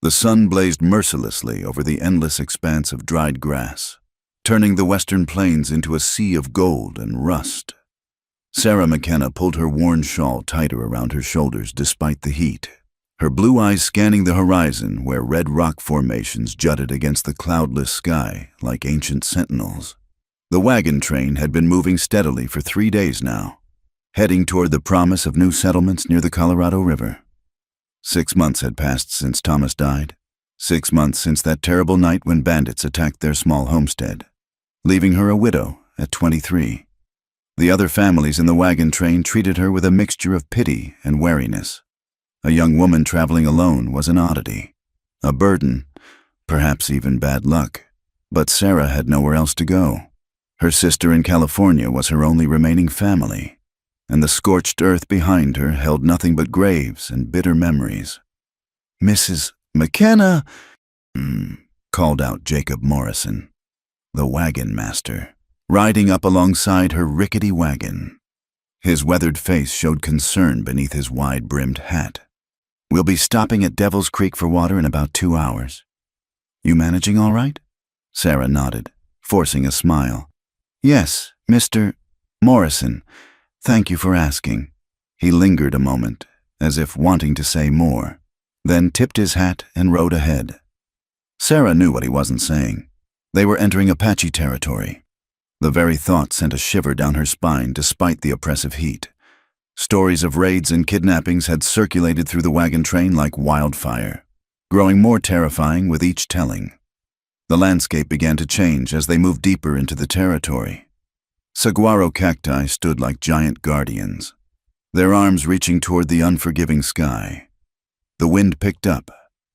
The sun blazed mercilessly over the endless expanse of dried grass, turning the western plains into a sea of gold and rust. Sarah McKenna pulled her worn shawl tighter around her shoulders despite the heat, her blue eyes scanning the horizon where red rock formations jutted against the cloudless sky like ancient sentinels. The wagon train had been moving steadily for 3 days now, heading toward the promise of new settlements near the Colorado River. 6 months had passed since Thomas died, 6 months since that terrible night when bandits attacked their small homestead, leaving her a widow at 23. The other families in the wagon train treated her with a mixture of pity and wariness. A young woman traveling alone was an oddity, a burden, perhaps even bad luck. But Sarah had nowhere else to go. Her sister in California was her only remaining family, and the scorched earth behind her held nothing but graves and bitter memories. "Mrs. McKenna," called out Jacob Morrison, the wagon master, riding up alongside her rickety wagon. His weathered face showed concern beneath his wide-brimmed hat. "We'll be stopping at Devil's Creek for water in about 2 hours. You managing all right?" Sarah nodded, forcing a smile. "Yes, Mr. Morrison. Thank you for asking." He lingered a moment, as if wanting to say more, then tipped his hat and rode ahead. Sarah knew what he wasn't saying. They were entering Apache territory. The very thought sent a shiver down her spine despite the oppressive heat. Stories of raids and kidnappings had circulated through the wagon train like wildfire, growing more terrifying with each telling. The landscape began to change as they moved deeper into the territory. Saguaro cacti stood like giant guardians, their arms reaching toward the unforgiving sky. The wind picked up,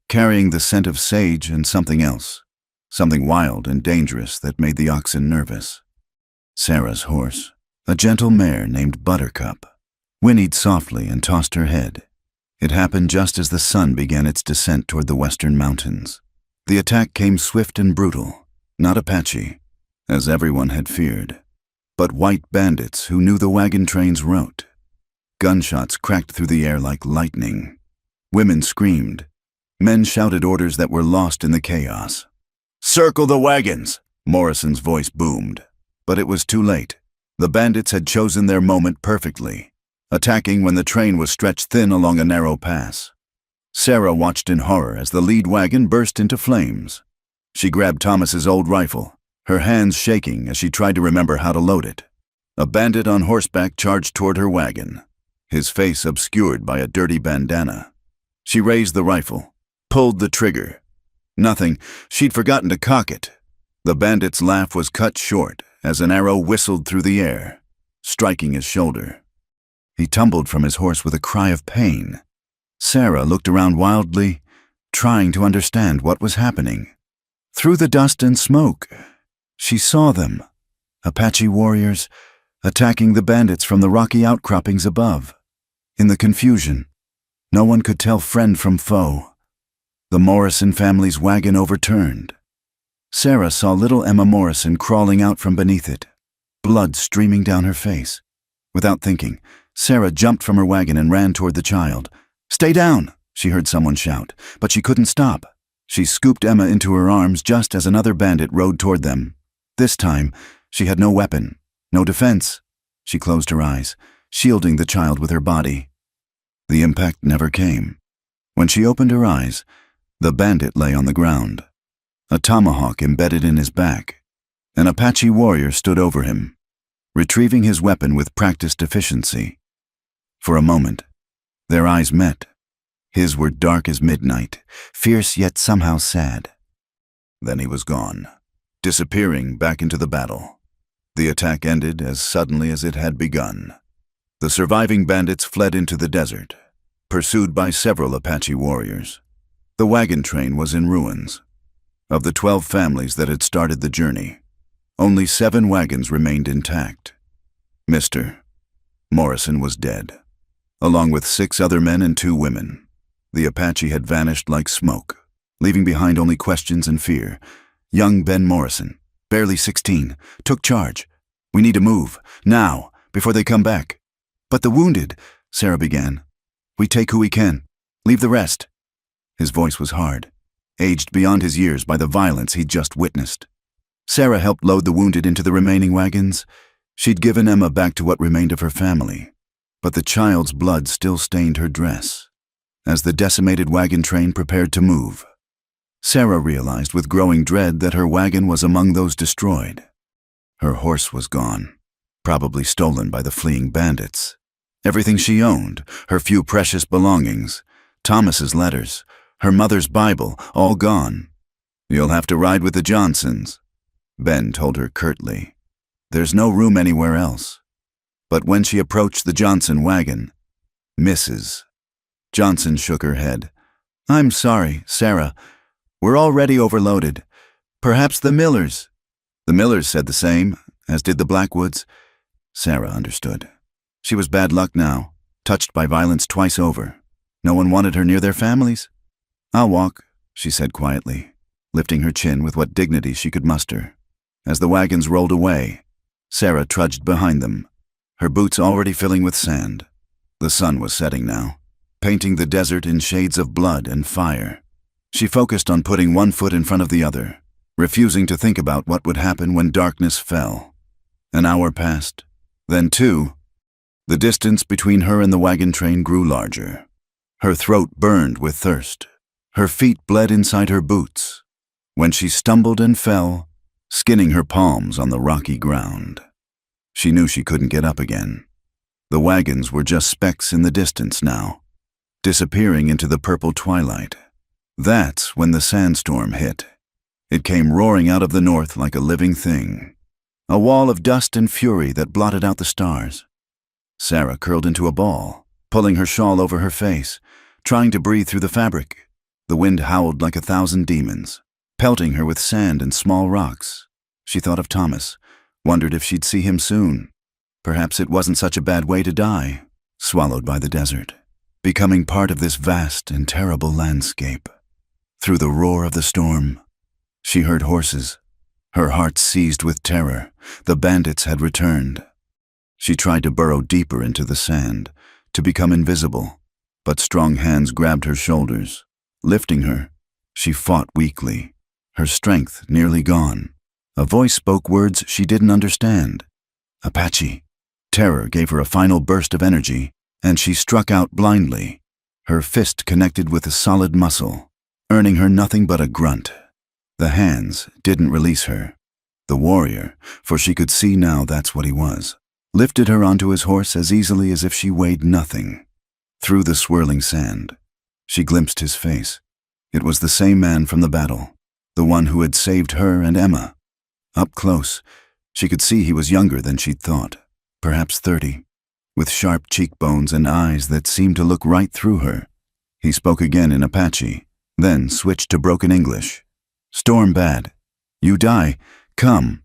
carrying the scent of sage and something else, something wild and dangerous that made the oxen nervous. Sarah's horse, a gentle mare named Buttercup, whinnied softly and tossed her head. It happened just as the sun began its descent toward the western mountains. The attack came swift and brutal, not Apache, as everyone had feared, but white bandits who knew the wagon train's route. Gunshots cracked through the air like lightning. Women screamed. Men shouted orders that were lost in the chaos. "Circle the wagons!" Morrison's voice boomed. But it was too late. The bandits had chosen their moment perfectly, attacking when the train was stretched thin along a narrow pass. Sarah watched in horror as the lead wagon burst into flames. She grabbed Thomas's old rifle, her hands shaking as she tried to remember how to load it. A bandit on horseback charged toward her wagon, his face obscured by a dirty bandana. She raised the rifle, pulled the trigger. Nothing, she'd forgotten to cock it. The bandit's laugh was cut short as an arrow whistled through the air, striking his shoulder. He tumbled from his horse with a cry of pain. Sarah looked around wildly, trying to understand what was happening. Through the dust and smoke, she saw them, Apache warriors, attacking the bandits from the rocky outcroppings above. In the confusion, no one could tell friend from foe. The Morrison family's wagon overturned. Sarah saw little Emma Morrison crawling out from beneath it, blood streaming down her face. Without thinking, Sarah jumped from her wagon and ran toward the child. "Stay down!" she heard someone shout, but she couldn't stop. She scooped Emma into her arms just as another bandit rode toward them. This time, she had no weapon, no defense. She closed her eyes, shielding the child with her body. The impact never came. When she opened her eyes, the bandit lay on the ground, a tomahawk embedded in his back. An Apache warrior stood over him, retrieving his weapon with practiced efficiency. For a moment, their eyes met. His were dark as midnight, fierce yet somehow sad. Then he was gone, disappearing back into the battle. The attack ended as suddenly as it had begun. The surviving bandits fled into the desert, pursued by several Apache warriors. The wagon train was in ruins. Of the 12 families that had started the journey, only 7 wagons remained intact. Mr. Morrison was dead, along with 6 other men and 2 women. The Apache had vanished like smoke, leaving behind only questions and fear. Young Ben Morrison, barely 16, took charge. "We need to move, now, before they come back." "But the wounded," Sarah began. "We take who we can. Leave the rest." His voice was hard, aged beyond his years by the violence he'd just witnessed. Sarah helped load the wounded into the remaining wagons. She'd given Emma back to what remained of her family, but the child's blood still stained her dress. As the decimated wagon train prepared to move, Sarah realized with growing dread that her wagon was among those destroyed. Her horse was gone, probably stolen by the fleeing bandits. Everything she owned, her few precious belongings, Thomas's letters, her mother's Bible, all gone. "You'll have to ride with the Johnsons," Ben told her curtly. "There's no room anywhere else." But when she approached the Johnson wagon, Mrs. Johnson shook her head. "I'm sorry, Sarah. We're already overloaded. Perhaps the Millers." The Millers said the same, as did the Blackwoods. Sarah understood. She was bad luck now, touched by violence twice over. No one wanted her near their families. "I'll walk," she said quietly, lifting her chin with what dignity she could muster. As the wagons rolled away, Sarah trudged behind them, her boots already filling with sand. The sun was setting now, painting the desert in shades of blood and fire. She focused on putting one foot in front of the other, refusing to think about what would happen when darkness fell. An hour passed, then two. The distance between her and the wagon train grew larger. Her throat burned with thirst. Her feet bled inside her boots, when she stumbled and fell, skinning her palms on the rocky ground. She knew she couldn't get up again. The wagons were just specks in the distance now, disappearing into the purple twilight. That's when the sandstorm hit. It came roaring out of the north like a living thing, a wall of dust and fury that blotted out the stars. Sarah curled into a ball, pulling her shawl over her face, trying to breathe through the fabric. The wind howled like 1,000 demons, pelting her with sand and small rocks. She thought of Thomas, wondered if she'd see him soon. Perhaps it wasn't such a bad way to die, swallowed by the desert, becoming part of this vast and terrible landscape. Through the roar of the storm, she heard horses. Her heart seized with terror. The bandits had returned. She tried to burrow deeper into the sand, to become invisible, but strong hands grabbed her shoulders. Lifting her, she fought weakly, her strength nearly gone. A voice spoke words she didn't understand. "Apache." Terror gave her a final burst of energy, and she struck out blindly. Her fist connected with a solid muscle, earning her nothing but a grunt. The hands didn't release her. The warrior, for she could see now that's what he was, lifted her onto his horse as easily as if she weighed nothing. Through the swirling sand, she glimpsed his face. It was the same man from the battle, the one who had saved her and Emma. Up close, she could see he was younger than she'd thought, perhaps 30, with sharp cheekbones and eyes that seemed to look right through her. He spoke again in Apache, then switched to broken English. "Storm bad. You die. Come."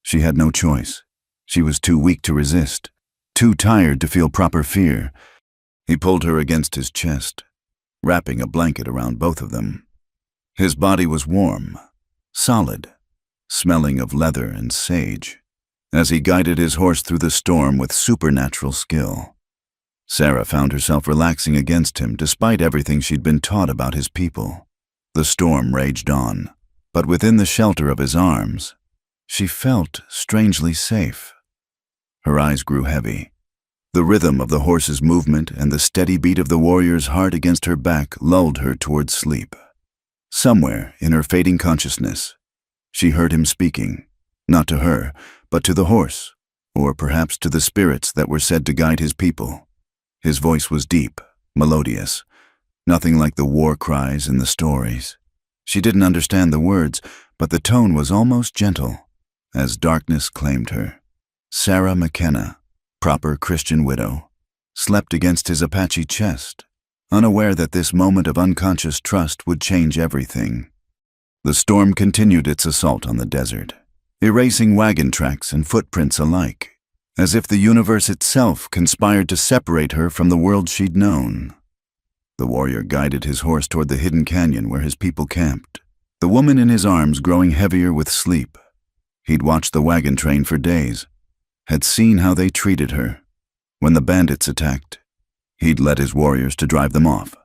She had no choice. She was too weak to resist, too tired to feel proper fear. He pulled her against his chest, wrapping a blanket around both of them. His body was warm, solid, smelling of leather and sage, as he guided his horse through the storm with supernatural skill. Sarah found herself relaxing against him despite everything she'd been taught about his people. The storm raged on, but within the shelter of his arms, she felt strangely safe. Her eyes grew heavy. The rhythm of the horse's movement and the steady beat of the warrior's heart against her back lulled her towards sleep. Somewhere in her fading consciousness, she heard him speaking, not to her, but to the horse, or perhaps to the spirits that were said to guide his people. His voice was deep, melodious, nothing like the war cries in the stories. She didn't understand the words, but the tone was almost gentle, as darkness claimed her. Sarah McKenna, proper Christian widow, slept against his Apache chest, unaware that this moment of unconscious trust would change everything. The storm continued its assault on the desert, erasing wagon tracks and footprints alike, as if the universe itself conspired to separate her from the world she'd known. The warrior guided his horse toward the hidden canyon where his people camped, the woman in his arms growing heavier with sleep. He'd watched the wagon train for days, had seen how they treated her. When the bandits attacked, he'd led his warriors to drive them off,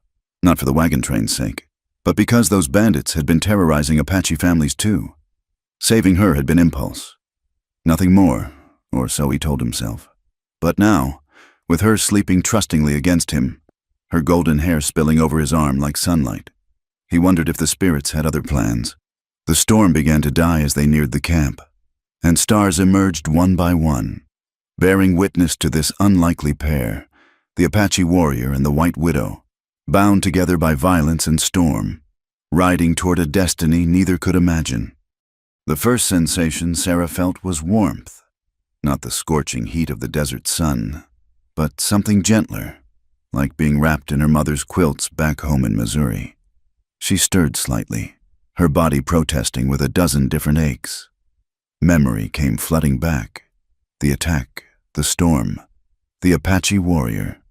not for the wagon train's sake, But because those bandits had been terrorizing Apache families too, saving her had been impulse. Nothing more, or so he told himself. But now, with her sleeping trustingly against him, her golden hair spilling over his arm like sunlight, he wondered if the spirits had other plans. The storm began to die as they neared the camp, and stars emerged one by one, bearing witness to this unlikely pair, the Apache warrior and the White Widow, bound together by violence and storm, riding toward a destiny neither could imagine. The first sensation Sarah felt was warmth, not the scorching heat of the desert sun, but something gentler, like being wrapped in her mother's quilts back home in Missouri. She stirred slightly, her body protesting with a dozen different aches. Memory came flooding back. The attack, the storm, the Apache warrior.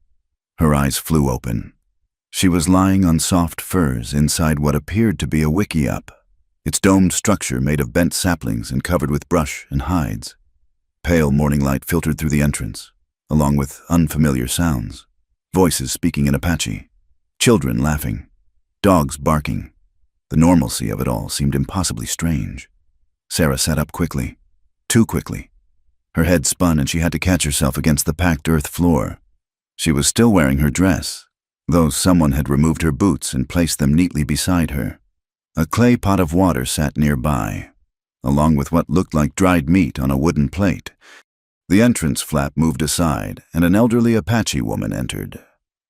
Her eyes flew open. She was lying on soft furs inside what appeared to be a wickiup, its domed structure made of bent saplings and covered with brush and hides. Pale morning light filtered through the entrance, along with unfamiliar sounds. Voices speaking in Apache, children laughing, dogs barking. The normalcy of it all seemed impossibly strange. Sarah sat up quickly, too quickly. Her head spun and she had to catch herself against the packed earth floor. She was still wearing her dress, though someone had removed her boots and placed them neatly beside her. A clay pot of water sat nearby, along with what looked like dried meat on a wooden plate. The entrance flap moved aside, and an elderly Apache woman entered.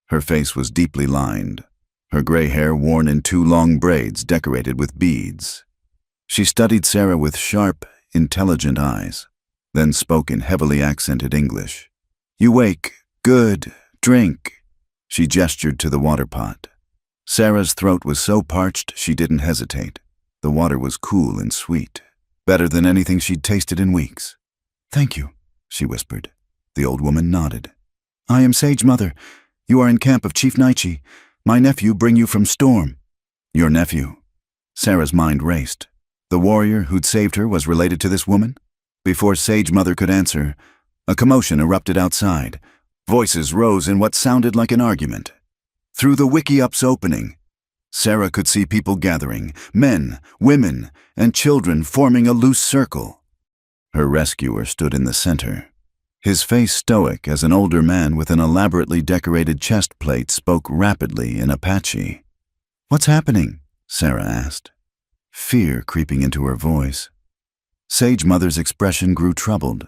Her face was deeply lined, her gray hair worn in 2 long braids decorated with beads. She studied Sarah with sharp, intelligent eyes, then spoke in heavily accented English. "You wake. Good. Drink." She gestured to the water pot. Sarah's throat was so parched she didn't hesitate. The water was cool and sweet, better than anything she'd tasted in weeks. "Thank you," she whispered. The old woman nodded. "I am Sage Mother. You are in camp of Chief Naichi. My nephew bring you from Storm." "Your nephew?" Sarah's mind raced. The warrior who'd saved her was related to this woman? Before Sage Mother could answer, a commotion erupted outside. Voices rose in what sounded like an argument. Through the wickiup's opening, Sarah could see people gathering, men, women, and children forming a loose circle. Her rescuer stood in the center, his face stoic as an older man with an elaborately decorated chest plate spoke rapidly in Apache. "What's happening?" Sarah asked, fear creeping into her voice. Sage Mother's expression grew troubled.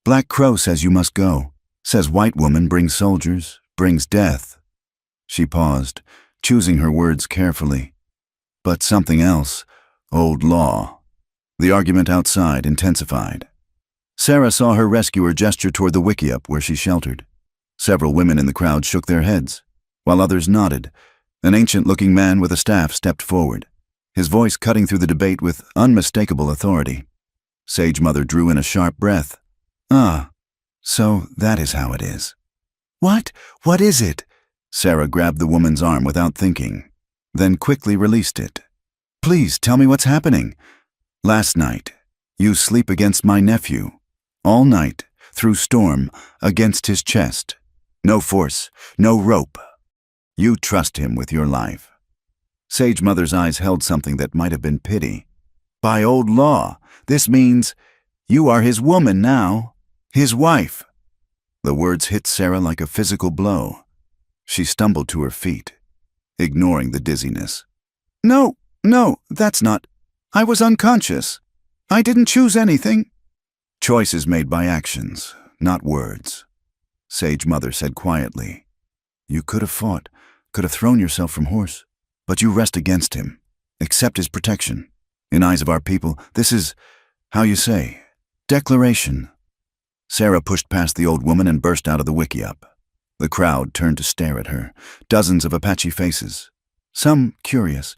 "Black Crow says you must go. Says white woman brings soldiers, brings death." She paused, choosing her words carefully. "But something else, old law." The argument outside intensified. Sarah saw her rescuer gesture toward the wickiup where she sheltered. Several women in the crowd shook their heads, while others nodded. An ancient-looking man with a staff stepped forward, his voice cutting through the debate with unmistakable authority. Sage Mother drew in a sharp breath. "Ah, so that is how it is." "What? What is it?" Sarah grabbed the woman's arm without thinking, then quickly released it. "Please tell me what's happening." "Last night, you sleep against my nephew. All night, through storm, against his chest. No force, no rope. You trust him with your life." Sage Mother's eyes held something that might have been pity. "By old law, this means you are his woman now, his wife." The words hit Sarah like a physical blow. She stumbled to her feet, ignoring the dizziness. No, that's not. I was unconscious. I didn't choose anything." "Choices made by actions, not words," Sage Mother said quietly. "You could have fought, could have thrown yourself from horse, but you rest against him, accept his protection. In eyes of our people, this is, how you say, declaration." Sarah pushed past the old woman and burst out of the wickiup. The crowd turned to stare at her, dozens of Apache faces, some curious,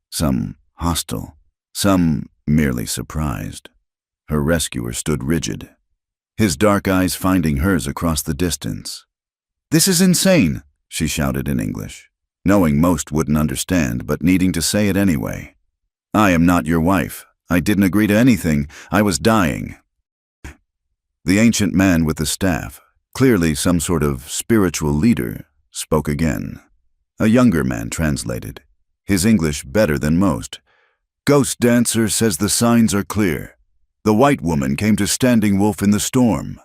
some hostile, some merely surprised. Her rescuer stood rigid, his dark eyes finding hers across the distance. "This is insane," she shouted in English, knowing most wouldn't understand but needing to say it anyway. "I am not your wife. I didn't agree to anything. I was dying." The ancient man with the staff, clearly some sort of spiritual leader, spoke again. A younger man translated, his English better than most. "Ghost Dancer says the signs are clear. The white woman came to Standing Wolf in the storm.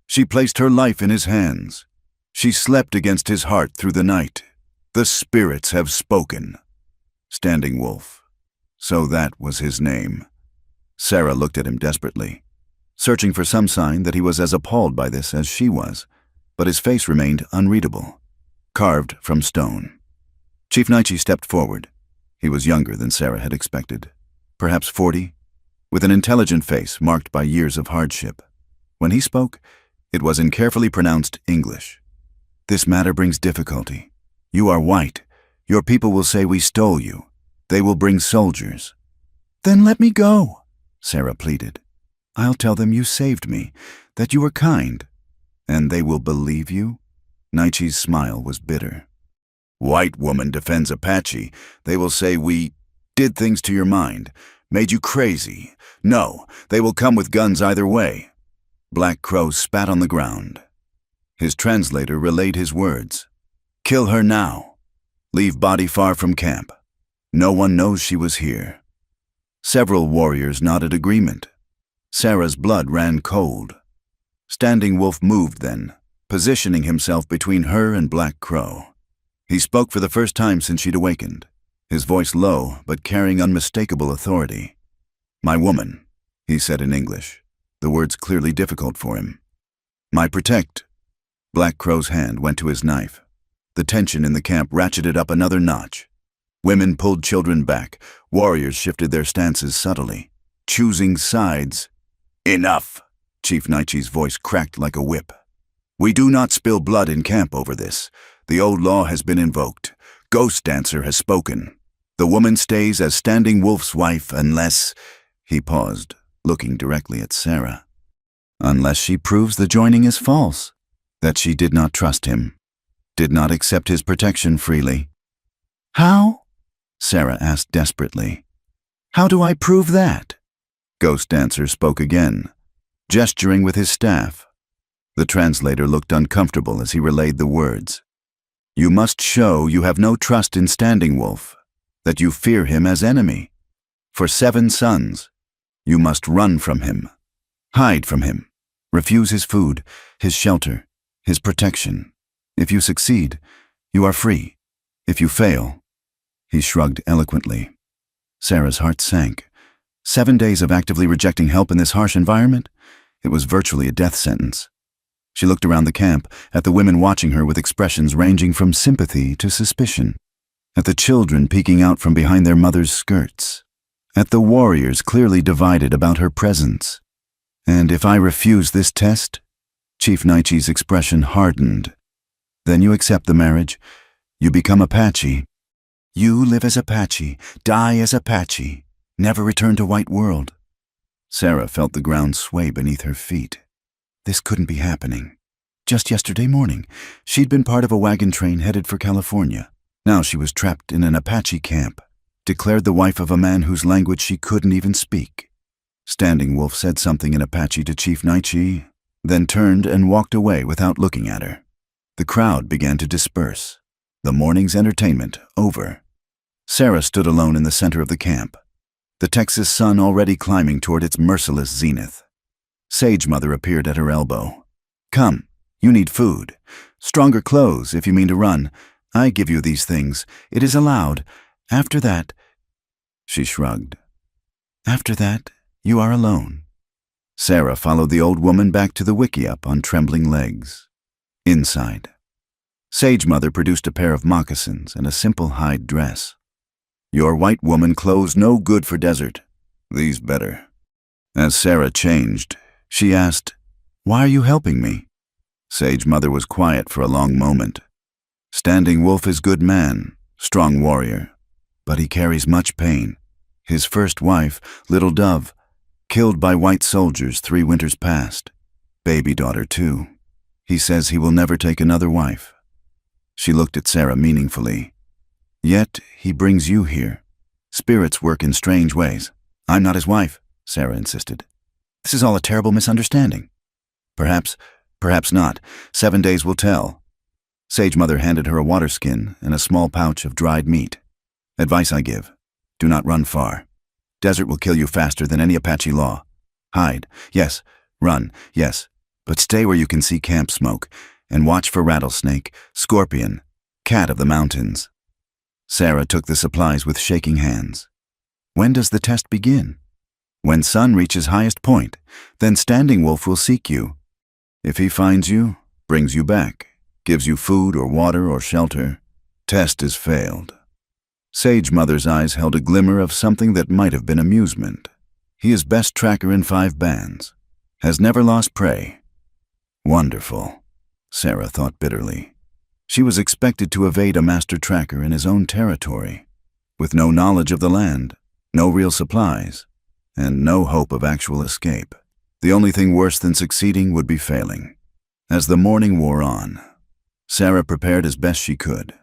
She placed her life in his hands. She slept against his heart through the night. The spirits have spoken." Standing Wolf. So that was his name. Sarah looked at him desperately, searching for some sign that he was as appalled by this as she was, but his face remained unreadable, carved from stone. Chief Naichi stepped forward. He was younger than Sarah had expected, perhaps 40, with an intelligent face marked by years of hardship. When he spoke, it was in carefully pronounced English. "This matter brings difficulty. You are white. Your people will say we stole you. They will bring soldiers." "Then let me go," Sarah pleaded. "I'll tell them you saved me, that you were kind." "And they will believe you?" Naichi's smile was bitter. "White woman defends Apache. They will say we did things to your mind, made you crazy. No, they will come with guns either way." Black Crow spat on the ground. His translator relayed his words. "Kill her now. Leave body far from camp. No one knows she was here." Several warriors nodded agreement. Sarah's blood ran cold. Standing Wolf moved then, positioning himself between her and Black Crow. He spoke for the first time since she'd awakened, his voice low but carrying unmistakable authority. "My woman," he said in English, the words clearly difficult for him. "My protect." Black Crow's hand went to his knife. The tension in the camp ratcheted up another notch. Women pulled children back. Warriors shifted their stances subtly, choosing sides. "Enough!" Chief Naichi's voice cracked like a whip. "We do not spill blood in camp over this. The old law has been invoked. Ghost Dancer has spoken. The woman stays as Standing Wolf's wife unless—" He paused, looking directly at Sarah. "Unless she proves the joining is false, that she did not trust him, did not accept his protection freely." "How?" Sarah asked desperately. "How do I prove that?" Ghost Dancer spoke again, gesturing with his staff. The translator looked uncomfortable as he relayed the words. "You must show you have no trust in Standing Wolf, that you fear him as enemy. For 7 sons, you must run from him, hide from him, refuse his food, his shelter, his protection. If you succeed, you are free. If you fail—" He shrugged eloquently. Sarah's heart sank. 7 days of actively rejecting help in this harsh environment? It was virtually a death sentence. She looked around the camp, at the women watching her with expressions ranging from sympathy to suspicion, at the children peeking out from behind their mothers' skirts, at the warriors clearly divided about her presence. "And if I refuse this test?" Chief Naichi's expression hardened. "Then you accept the marriage. You become Apache. You live as Apache, die as Apache, never return to White World." Sarah felt the ground sway beneath her feet. This couldn't be happening. Just yesterday morning, she'd been part of a wagon train headed for California. Now she was trapped in an Apache camp, declared the wife of a man whose language she couldn't even speak. Standing Wolf said something in Apache to Chief Naichi, then turned and walked away without looking at her. The crowd began to disperse. The morning's entertainment over. Sarah stood alone in the center of the camp, the Texas sun already climbing toward its merciless zenith. Sage Mother appeared at her elbow. "Come, you need food. Stronger clothes if you mean to run. I give you these things. It is allowed. After that—" She shrugged. "After that, you are alone." Sarah followed the old woman back to the wickiup on trembling legs. Inside, Sage Mother produced a pair of moccasins and a simple hide dress. "Your white woman clothes no good for desert. These better." As Sarah changed, she asked, "Why are you helping me?" Sage Mother was quiet for a long moment. "Standing Wolf is good man, strong warrior, but he carries much pain. His first wife, Little Dove, killed by white soldiers 3 winters past. Baby daughter too. He says he will never take another wife." She looked at Sarah meaningfully. "Yet he brings you here. Spirits work in strange ways." "I'm not his wife," Sarah insisted. "This is all a terrible misunderstanding." Perhaps not. 7 days will tell." Sage Mother handed her a water skin and a small pouch of dried meat. Advice I give. Do not run far. Desert will kill you faster than any Apache law. Hide, yes. Run, yes. But stay where you can see camp smoke, and watch for rattlesnake, scorpion, cat of the mountains. Sarah took the supplies with shaking hands. When does the test begin? When sun reaches highest point, then Standing Wolf will seek you. If he finds you, brings you back, gives you food or water or shelter, test is failed. Sage Mother's eyes held a glimmer of something that might have been amusement. He is best tracker in 5 bands. Has never lost prey. Wonderful, Sarah thought bitterly. She was expected to evade a master tracker in his own territory, with no knowledge of the land, no real supplies, and no hope of actual escape. The only thing worse than succeeding would be failing. As the morning wore on, Sarah prepared as best she could.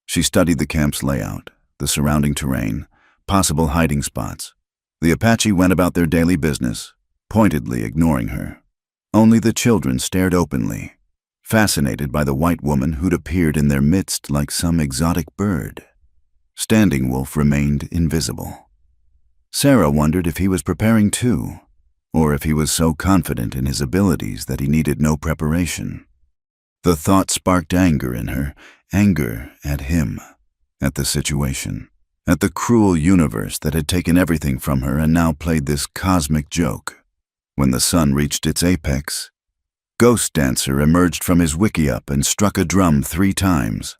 She studied the camp's layout, the surrounding terrain, possible hiding spots. The Apache went about their daily business, pointedly ignoring her. Only the children stared openly, fascinated by the white woman who'd appeared in their midst like some exotic bird. Standing Wolf remained invisible. Sarah wondered if he was preparing too, or if he was so confident in his abilities that he needed no preparation. The thought sparked anger in her, anger at him, at the situation, at the cruel universe that had taken everything from her and now played this cosmic joke. When the sun reached its apex, Ghost Dancer emerged from his wickiup and struck a drum 3 times.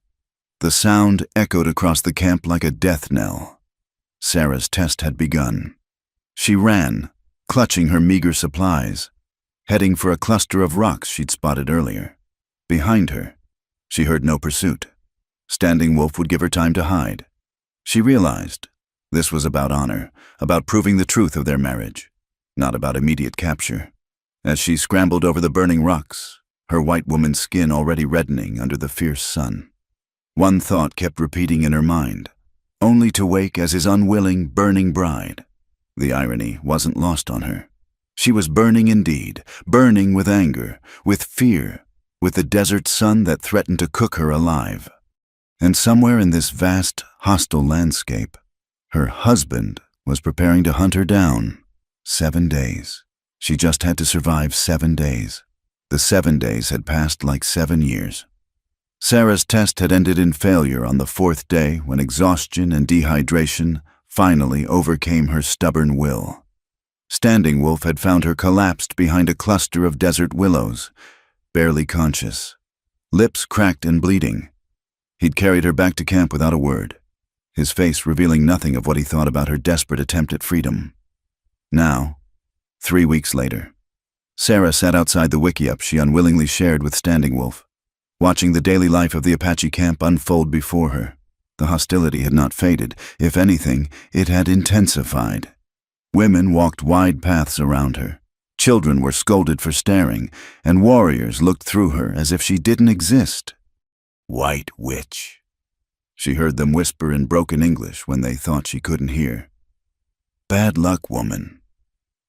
The sound echoed across the camp like a death knell. Sarah's test had begun. She ran, clutching her meager supplies, heading for a cluster of rocks she'd spotted earlier. Behind her, she heard no pursuit. Standing Wolf would give her time to hide. She realized this was about honor, about proving the truth of their marriage, not about immediate capture. As she scrambled over the burning rocks, her white woman's skin already reddening under the fierce sun. One thought kept repeating in her mind, only to wake as his unwilling, burning bride. The irony wasn't lost on her. She was burning indeed, burning with anger, with fear, with the desert sun that threatened to cook her alive. And somewhere in this vast, hostile landscape, her husband was preparing to hunt her down. 7 days. She just had to survive 7 days. The 7 days had passed like 7 years. Sarah's test had ended in failure on the 4th day when exhaustion and dehydration finally overcame her stubborn will. Standing Wolf had found her collapsed behind a cluster of desert willows, barely conscious, lips cracked and bleeding. He'd carried her back to camp without a word, his face revealing nothing of what he thought about her desperate attempt at freedom. Now, 3 weeks later, Sarah sat outside the wickiup she unwillingly shared with Standing Wolf, watching the daily life of the Apache camp unfold before her. The hostility had not faded. If anything, it had intensified. Women walked wide paths around her. Children were scolded for staring, and warriors looked through her as if she didn't exist. "White witch," she heard them whisper in broken English when they thought she couldn't hear. "Bad luck, woman."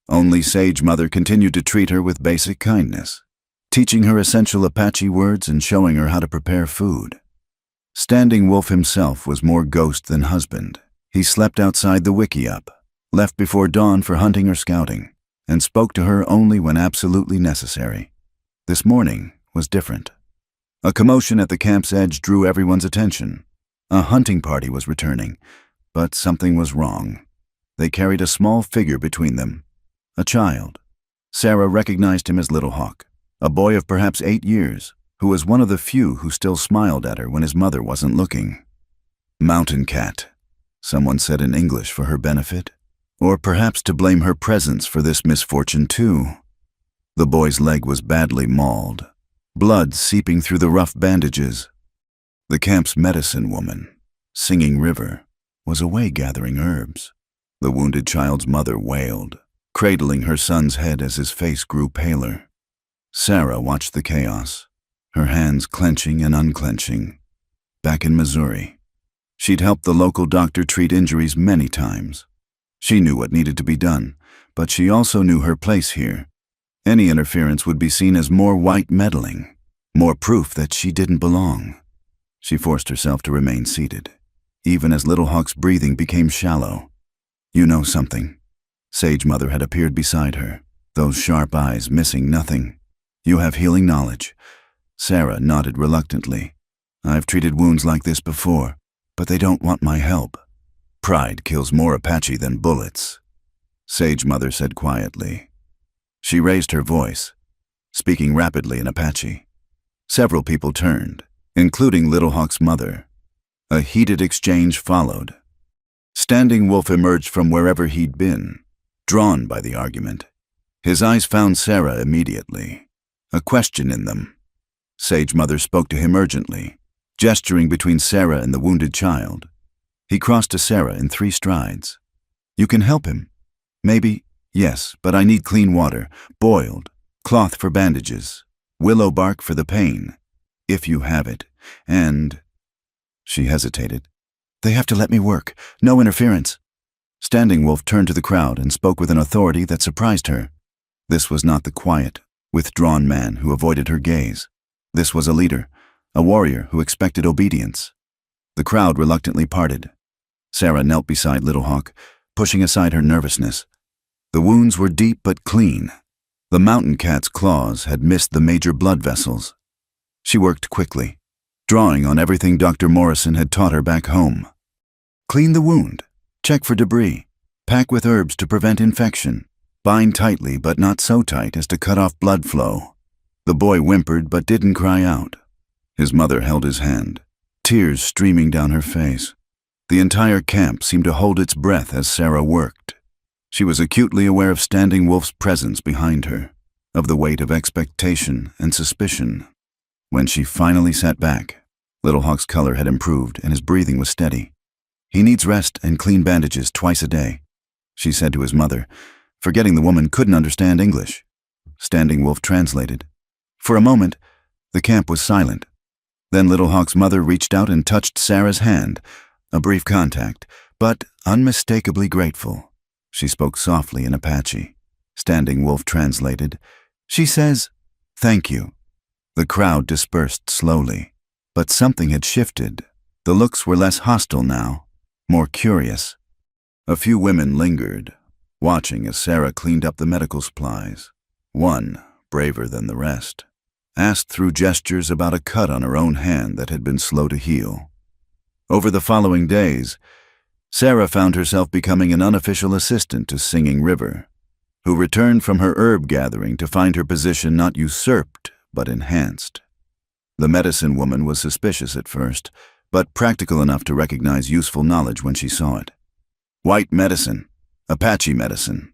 Only Sage Mother continued to treat her with basic kindness, teaching her essential Apache words and showing her how to prepare food. Standing Wolf himself was more ghost than husband. He slept outside the wickiup, left before dawn for hunting or scouting, and spoke to her only when absolutely necessary. This morning was different. A commotion at the camp's edge drew everyone's attention. A hunting party was returning, but something was wrong. They carried a small figure between them, a child. Sarah recognized him as Little Hawk, a boy of perhaps 8 years, who was one of the few who still smiled at her when his mother wasn't looking. "Mountain cat," someone said in English for her benefit, or perhaps to blame her presence for this misfortune too. The boy's leg was badly mauled, blood seeping through the rough bandages. The camp's medicine woman, Singing River, was away gathering herbs. The wounded child's mother wailed, cradling her son's head as his face grew paler. Sarah watched the chaos, her hands clenching and unclenching. Back in Missouri, she'd helped the local doctor treat injuries many times. She knew what needed to be done, but she also knew her place here. Any interference would be seen as more white meddling, more proof that she didn't belong. She forced herself to remain seated, even as Little Hawk's breathing became shallow. "You know something." Sage Mother had appeared beside her, those sharp eyes missing nothing. "You have healing knowledge." Sarah nodded reluctantly. "I've treated wounds like this before, but they don't want my help. Pride kills more Apache than bullets," Sage Mother said quietly. She raised her voice, speaking rapidly in Apache. Several people turned, including Little Hawk's mother. A heated exchange followed. Standing Wolf emerged from wherever he'd been, drawn by the argument. His eyes found Sarah immediately, a question in them. Sage Mother spoke to him urgently, gesturing between Sarah and the wounded child. He crossed to Sarah in 3 strides. "You can help him." "Maybe, yes, but I need clean water, boiled, cloth for bandages, willow bark for the pain, if you have it, and—" She hesitated. "They have to let me work, no interference." Standing Wolf turned to the crowd and spoke with an authority that surprised her. This was not the quiet, withdrawn man who avoided her gaze. This was a leader, a warrior who expected obedience. The crowd reluctantly parted. Sarah knelt beside Little Hawk, pushing aside her nervousness. The wounds were deep but clean. The mountain cat's claws had missed the major blood vessels. She worked quickly, drawing on everything Dr. Morrison had taught her back home. Clean the wound, check for debris, pack with herbs to prevent infection, bind tightly but not so tight as to cut off blood flow. The boy whimpered but didn't cry out. His mother held his hand, tears streaming down her face. The entire camp seemed to hold its breath as Sarah worked. She was acutely aware of Standing Wolf's presence behind her, of the weight of expectation and suspicion. When she finally sat back, Little Hawk's color had improved and his breathing was steady. "He needs rest and clean bandages twice a day," she said to his mother, forgetting the woman couldn't understand English. Standing Wolf translated. For a moment, the camp was silent. Then Little Hawk's mother reached out and touched Sarah's hand, a brief contact, but unmistakably grateful. She spoke softly in Apache. Standing Wolf translated. "She says, 'Thank you.'" The crowd dispersed slowly, but something had shifted. The looks were less hostile now, more curious. A few women lingered, watching as Sarah cleaned up the medical supplies. One, braver than the rest, asked through gestures about a cut on her own hand that had been slow to heal. Over the following days, Sarah found herself becoming an unofficial assistant to Singing River, who returned from her herb gathering to find her position not usurped, but enhanced. The medicine woman was suspicious at first, but practical enough to recognize useful knowledge when she saw it. "White medicine, Apache medicine,"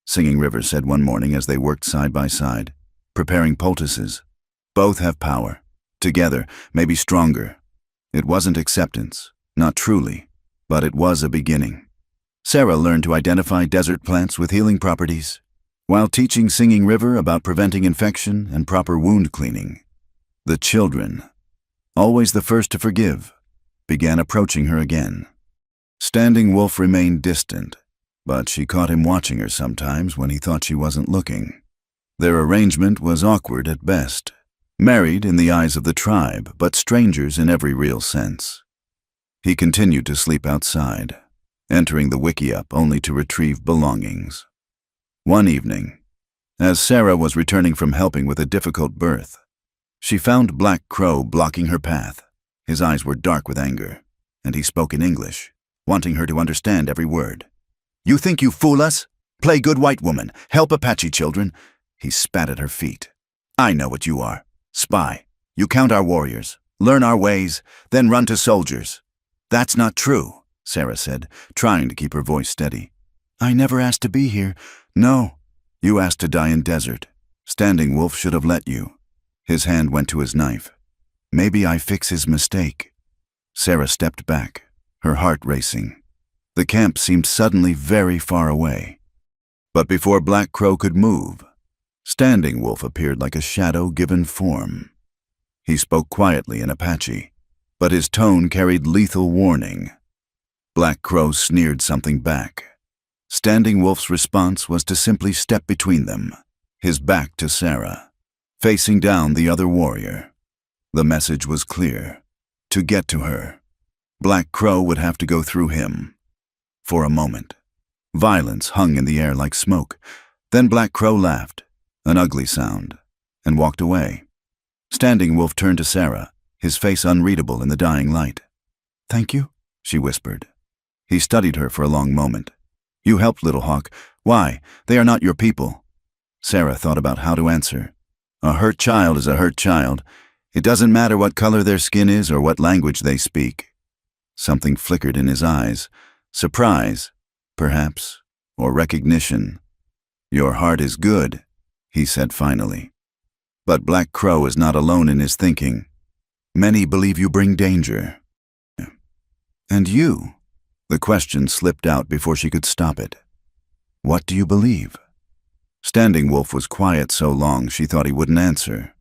Singing River said one morning as they worked side by side, preparing poultices. "Both have power. Together, maybe stronger." It wasn't acceptance, not truly, but it was a beginning. Sarah learned to identify desert plants with healing properties, while teaching Singing River about preventing infection and proper wound cleaning. The children, always the first to forgive, began approaching her again. Standing Wolf remained distant, but she caught him watching her sometimes when he thought she wasn't looking. Their arrangement was awkward at best, married in the eyes of the tribe, but strangers in every real sense. He continued to sleep outside, entering the wickiup only to retrieve belongings. One evening, as Sarah was returning from helping with a difficult birth, she found Black Crow blocking her path. His eyes were dark with anger, and he spoke in English, wanting her to understand every word. "You think you fool us? Play good white woman, help Apache children." He spat at her feet. "I know what you are. Spy. You count our warriors, learn our ways, then run to soldiers." "That's not true," Sarah said, trying to keep her voice steady. "I never asked to be here." "No, you asked to die in desert. Standing Wolf should have let you." His hand went to his knife. "Maybe I fix his mistake." Sarah stepped back, her heart racing. The camp seemed suddenly very far away. But before Black Crow could move, Standing Wolf appeared like a shadow given form. He spoke quietly in Apache, but his tone carried lethal warning. Black Crow sneered something back. Standing Wolf's response was to simply step between them, his back to Sarah, facing down the other warrior. The message was clear: to get to her, Black Crow would have to go through him. For a moment, violence hung in the air like smoke. Then Black Crow laughed, an ugly sound, and walked away. Standing Wolf turned to Sarah, his face unreadable in the dying light. "Thank you," she whispered. He studied her for a long moment. "You helped, Little Hawk. Why? They are not your people." Sarah thought about how to answer. A hurt child is a hurt child. It doesn't matter what color their skin is or what language they speak. Something flickered in his eyes. Surprise, perhaps, or recognition. "Your heart is good," he said finally. But Black Crow is not alone in his thinking. "Many believe you bring danger." "And you?" The question slipped out before she could stop it. "What do you believe?" Standing Wolf was quiet so long she thought he wouldn't answer.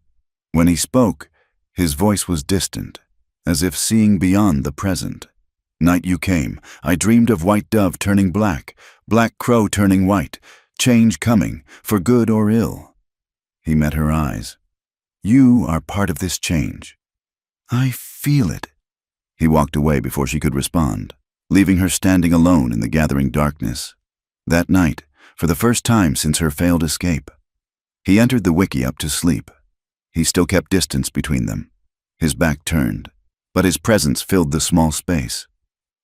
When he spoke, his voice was distant, as if seeing beyond the present. "Night you came, I dreamed of white dove turning black, Black Crow turning white, change coming, for good or ill." He met her eyes. "You are part of this change." "I feel it." He walked away before she could respond, leaving her standing alone in the gathering darkness. That night, for the first time since her failed escape, he entered the wickiup to sleep. He still kept distance between them, his back turned, but his presence filled the small space.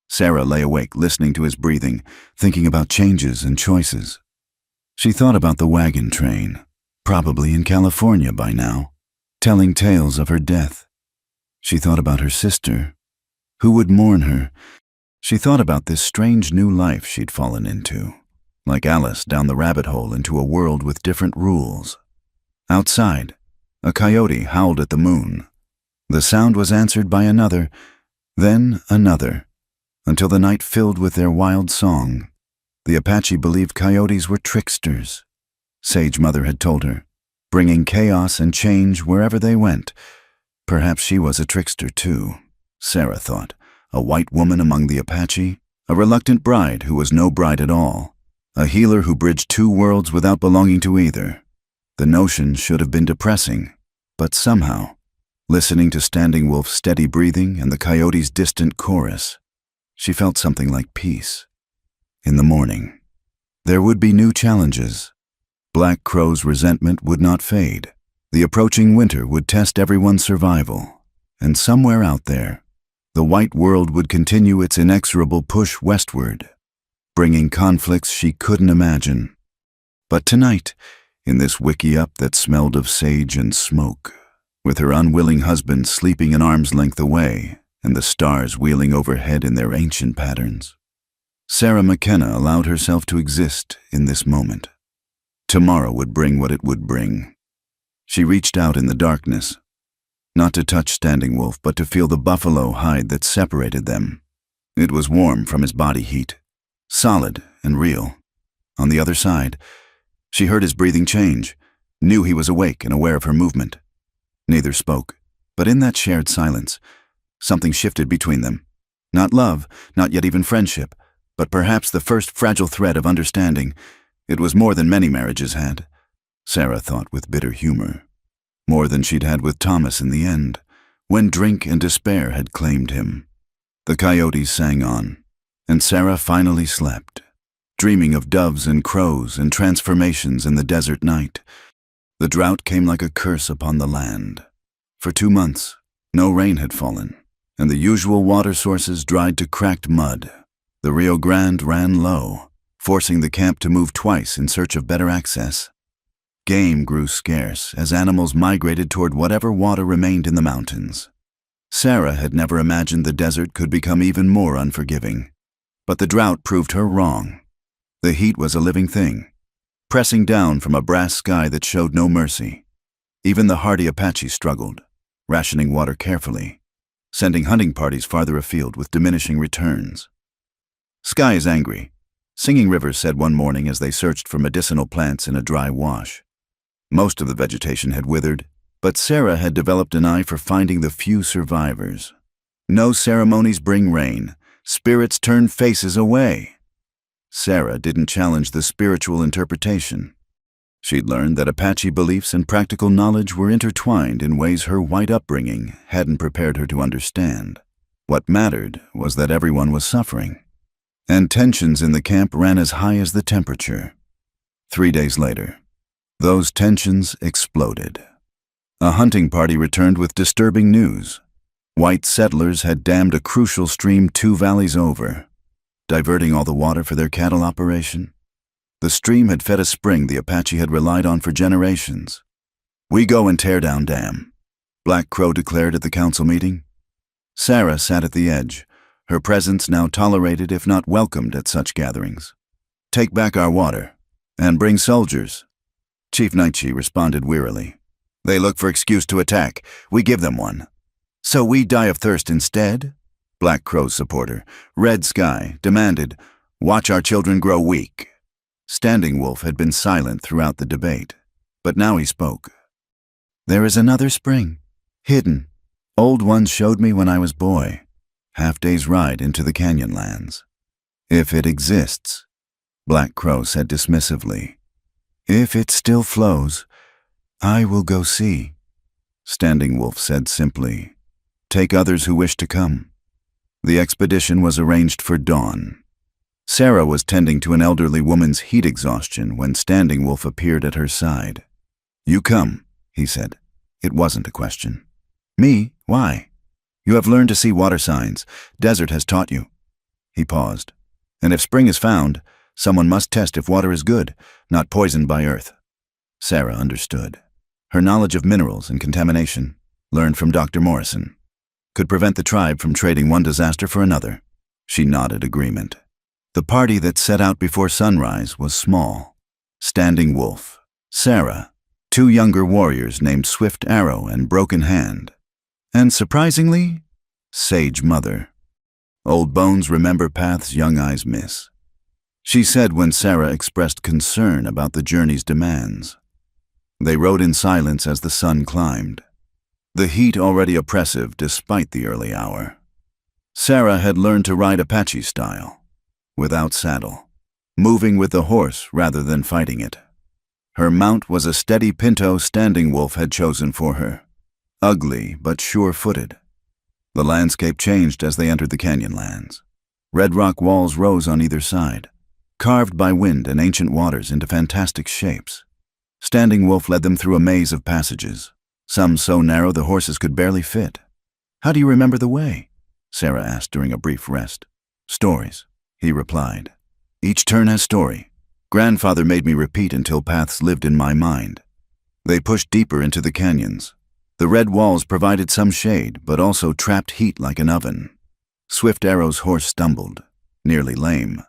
Sarah lay awake, listening to his breathing, thinking about changes and choices. She thought about the wagon train, probably in California by now, telling tales of her death. She thought about her sister. Who would mourn her? She thought about this strange new life she'd fallen into, like Alice down the rabbit hole into a world with different rules. Outside, a coyote howled at the moon. The sound was answered by another, then another, until the night filled with their wild song. The Apache believed coyotes were tricksters. Sage Mother had told her, bringing chaos and change wherever they went. Perhaps she was a trickster too, Sarah thought, a white woman among the Apache, a reluctant bride who was no bride at all, a healer who bridged two worlds without belonging to either. The notion should have been depressing, but somehow, listening to Standing Wolf's steady breathing and the coyote's distant chorus, she felt something like peace. In the morning, there would be new challenges. Black Crow's resentment would not fade. The approaching winter would test everyone's survival, and somewhere out there, the white world would continue its inexorable push westward, bringing conflicts she couldn't imagine. But tonight, in this wickiup that smelled of sage and smoke, with her unwilling husband sleeping an arm's length away and the stars wheeling overhead in their ancient patterns, Sarah McKenna allowed herself to exist in this moment. Tomorrow would bring what it would bring. She reached out in the darkness, not to touch Standing Wolf, but to feel the buffalo hide that separated them. It was warm from his body heat, solid and real. On the other side, she heard his breathing change, knew he was awake and aware of her movement. Neither spoke, but in that shared silence, something shifted between them. Not love, not yet even friendship, but perhaps the first fragile thread of understanding. It was more than many marriages had, Sarah thought with bitter humor. More than she'd had with Thomas in the end, when drink and despair had claimed him. The coyotes sang on, and Sarah finally slept, dreaming of doves and crows and transformations in the desert night. The drought came like a curse upon the land. For 2 months, no rain had fallen, and the usual water sources dried to cracked mud. The Rio Grande ran low, forcing the camp to move twice in search of better access. Game grew scarce as animals migrated toward whatever water remained in the mountains. Sarah had never imagined the desert could become even more unforgiving. But the drought proved her wrong. The heat was a living thing, pressing down from a brass sky that showed no mercy. Even the hardy Apache struggled, rationing water carefully, sending hunting parties farther afield with diminishing returns. "Sky is angry," Singing Rivers said one morning as they searched for medicinal plants in a dry wash. Most of the vegetation had withered, but Sarah had developed an eye for finding the few survivors. No ceremonies bring rain. Spirits turn faces away. Sarah didn't challenge the spiritual interpretation. She'd learned that Apache beliefs and practical knowledge were intertwined in ways her white upbringing hadn't prepared her to understand. What mattered was that everyone was suffering, and tensions in the camp ran as high as the temperature. 3 days later, those tensions exploded. A hunting party returned with disturbing news. White settlers had dammed a crucial stream 2 valleys over, diverting all the water for their cattle operation. The stream had fed a spring the Apache had relied on for generations. "We go and tear down dam," Black Crow declared at the council meeting. Sarah sat at the edge, her presence now tolerated if not welcomed at such gatherings. "Take back our water, and bring soldiers." Chief Nightshee responded wearily. "They look for excuse to attack. We give them one. So we die of thirst instead?" Black Crow's supporter, Red Sky, demanded, "Watch our children grow weak." Standing Wolf had been silent throughout the debate, but now he spoke. "There is another spring, hidden. Old ones showed me when I was boy. Half-day's ride into the canyon lands. If it exists," Black Crow said dismissively. "If it still flows, I will go see." Standing Wolf said simply, "Take others who wish to come." The expedition was arranged for dawn. Sarah was tending to an elderly woman's heat exhaustion when Standing Wolf appeared at her side. "You come," he said. It wasn't a question. "Me? Why?" "You have learned to see water signs. Desert has taught you." He paused. "And if spring is found, someone must test if water is good, not poisoned by earth." Sarah understood. Her knowledge of minerals and contamination, learned from Dr. Morrison, could prevent the tribe from trading one disaster for another. She nodded agreement. The party that set out before sunrise was small. Standing Wolf, Sarah, 2 younger warriors named Swift Arrow and Broken Hand, and surprisingly, Sage Mother. Old bones remember paths young eyes miss, she said when Sarah expressed concern about the journey's demands. They rode in silence as the sun climbed, the heat already oppressive despite the early hour. Sarah had learned to ride Apache style, without saddle, moving with the horse rather than fighting it. Her mount was a steady pinto Standing Wolf had chosen for her, ugly but sure-footed. The landscape changed as they entered the canyon lands. Red rock walls rose on either side, carved by wind and ancient waters into fantastic shapes. Standing Wolf led them through a maze of passages, some so narrow the horses could barely fit. "How do you remember the way?" Sarah asked during a brief rest. "Stories," he replied. "Each turn has story. Grandfather made me repeat until paths lived in my mind." They pushed deeper into the canyons. The red walls provided some shade, but also trapped heat like an oven. Swift Arrow's horse stumbled, nearly lame.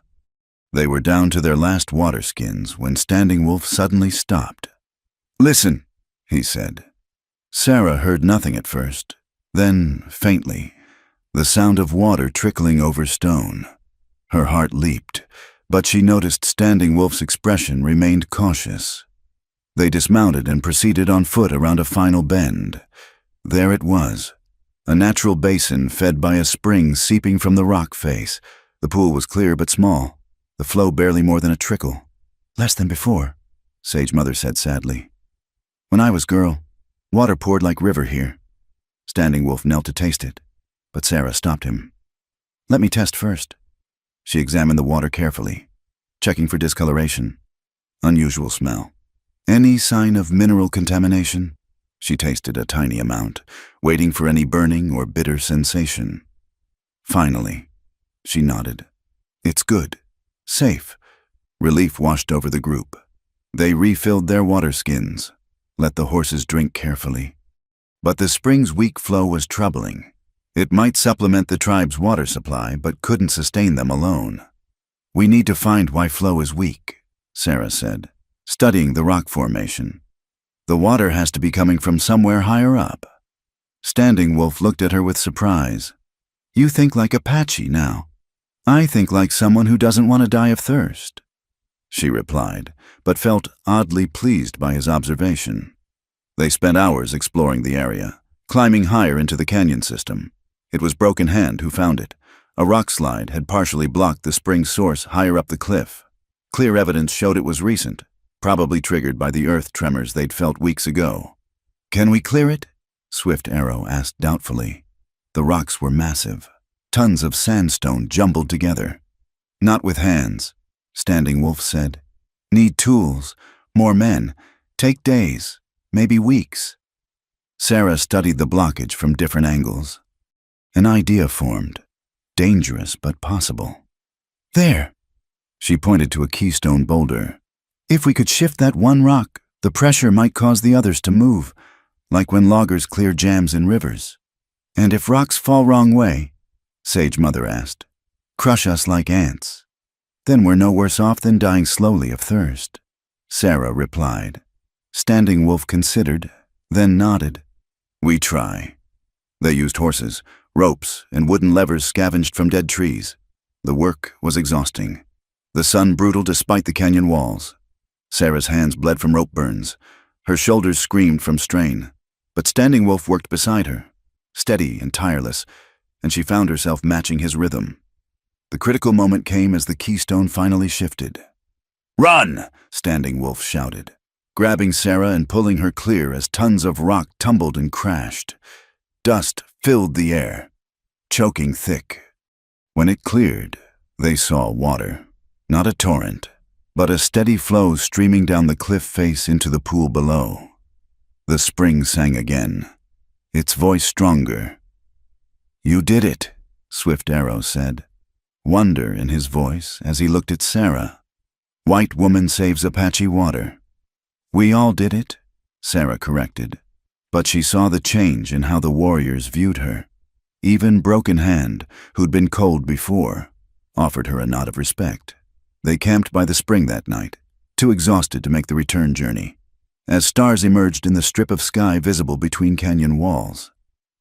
They were down to their last water skins when Standing Wolf suddenly stopped. "Listen," he said. Sarah heard nothing at first, then, faintly, the sound of water trickling over stone. Her heart leaped, but she noticed Standing Wolf's expression remained cautious. They dismounted and proceeded on foot around a final bend. There it was, a natural basin fed by a spring seeping from the rock face. The pool was clear but small, the flow barely more than a trickle. "Less than before," Sage Mother said sadly. "When I was girl, water poured like river here." Standing Wolf knelt to taste it, but Sarah stopped him. "Let me test first." She examined the water carefully, checking for discoloration. Unusual smell. "Any sign of mineral contamination?" She tasted a tiny amount, waiting for any burning or bitter sensation. Finally, she nodded. "It's good. Safe." Relief washed over the group. They refilled their water skins, let the horses drink carefully. But the spring's weak flow was troubling. It might supplement the tribe's water supply, but couldn't sustain them alone. "We need to find why flow is weak," Sarah said, studying the rock formation. "The water has to be coming from somewhere higher up." Standing Wolf looked at her with surprise. "You think like Apache now. I think like someone who doesn't want to die of thirst," she replied, but felt oddly pleased by his observation. They spent hours exploring the area, climbing higher into the canyon system. It was Broken Hand who found it. A rock slide had partially blocked the spring source higher up the cliff. Clear evidence showed it was recent, probably triggered by the earth tremors they'd felt weeks ago. "Can we clear it?" Swift Arrow asked doubtfully. The rocks were massive, tons of sandstone jumbled together. "Not with hands," Standing Wolf said. "Need tools, more men, take days, maybe weeks." Sarah studied the blockage from different angles. An idea formed, dangerous but possible. "There!" She pointed to a keystone boulder. "If we could shift that one rock, the pressure might cause the others to move, like when loggers clear jams in rivers." "And if rocks fall wrong way," Sage Mother asked, "crush us like ants? Then we're no worse off than dying slowly of thirst." Sarah replied. Standing Wolf considered, then nodded. "We try." They used horses, ropes, and wooden levers scavenged from dead trees. The work was exhausting. The sun brutal despite the canyon walls. Sarah's hands bled from rope burns. Her shoulders screamed from strain. But Standing Wolf worked beside her, steady and tireless, and she found herself matching his rhythm. The critical moment came as the keystone finally shifted. "Run!" Standing Wolf shouted, grabbing Sarah and pulling her clear as tons of rock tumbled and crashed. Dust filled the air, choking thick. When it cleared, they saw water. Not a torrent, but a steady flow streaming down the cliff face into the pool below. The spring sang again, its voice stronger. "You did it," Swift Arrow said, wonder in his voice as he looked at Sarah. "White woman saves Apache water." "We all did it," Sarah corrected, but she saw the change in how the warriors viewed her. Even Broken Hand, who'd been cold before, offered her a nod of respect. They camped by the spring that night, too exhausted to make the return journey, as stars emerged in the strip of sky visible between canyon walls.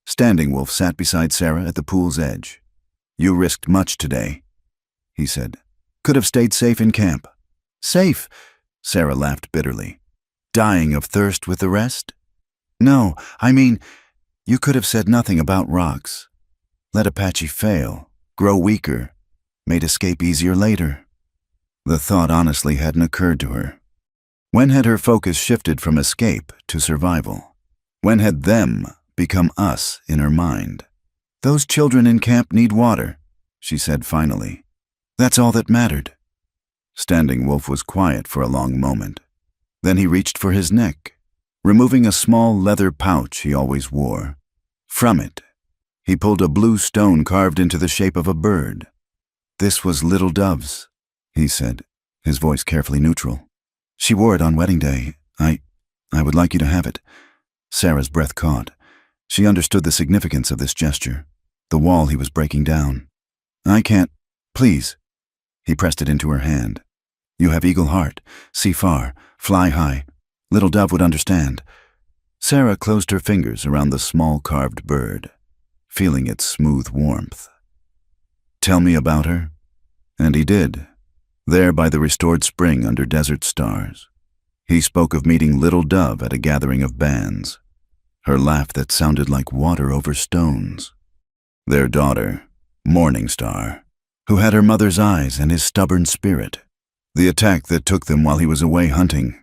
Standing Wolf sat beside Sarah at the pool's edge. "You risked much today," he said. "Could have stayed safe in camp." "Safe?" Sarah laughed bitterly. "Dying of thirst with the rest?" "No, I mean, you could have said nothing about rocks. Let Apache fail, grow weaker, made escape easier later." The thought honestly hadn't occurred to her. When had her focus shifted from escape to survival? When had them become us in her mind? "Those children in camp need water," she said finally. "That's all that mattered." Standing Wolf was quiet for a long moment. Then he reached for his neck, removing a small leather pouch he always wore. From it, he pulled a blue stone carved into the shape of a bird. "This was Little Dove's," he said, his voice carefully neutral. "She wore it on wedding day. I would like you to have it." Sarah's breath caught. She understood the significance of this gesture, the wall he was breaking down. "I can't. Please." He pressed it into her hand. "You have eagle heart. See far. Fly high. Little Dove would understand." Sarah closed her fingers around the small carved bird, feeling its smooth warmth. "Tell me about her." And he did, there by the restored spring under desert stars. He spoke of meeting Little Dove at a gathering of bands, her laugh that sounded like water over stones. Their daughter, Morning Star, who had her mother's eyes and his stubborn spirit. The attack that took them while he was away hunting,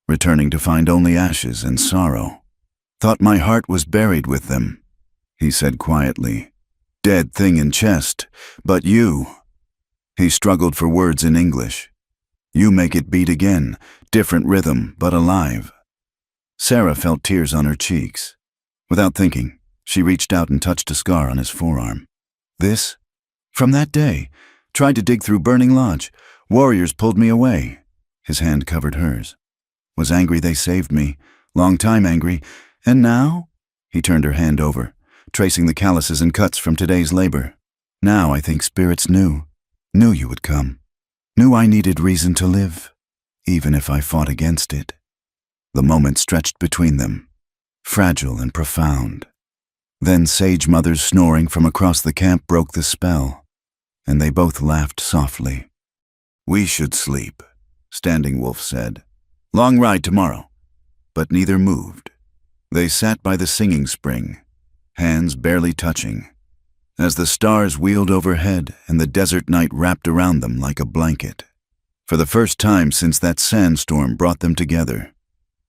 returning to find only ashes and sorrow. "Thought my heart was buried with them," he said quietly. "Dead thing in chest, but you." He struggled for words in English. "You make it beat again, different rhythm, but alive." Sarah felt tears on her cheeks. Without thinking, she reached out and touched a scar on his forearm. "This? From that day. Tried to dig through Burning Lodge. Warriors pulled me away." His hand covered hers. "Was angry they saved me. Long time angry. And now?" He turned her hand over, tracing the calluses and cuts from today's labor. "Now I think spirits knew you would come. Knew I needed reason to live, even if I fought against it." The moment stretched between them, fragile and profound. Then Sage Mother's snoring from across the camp broke the spell, and they both laughed softly. "We should sleep," Standing Wolf said. "Long ride tomorrow." But neither moved. They sat by the singing spring, hands barely touching, as the stars wheeled overhead and the desert night wrapped around them like a blanket. For the first time since that sandstorm brought them together,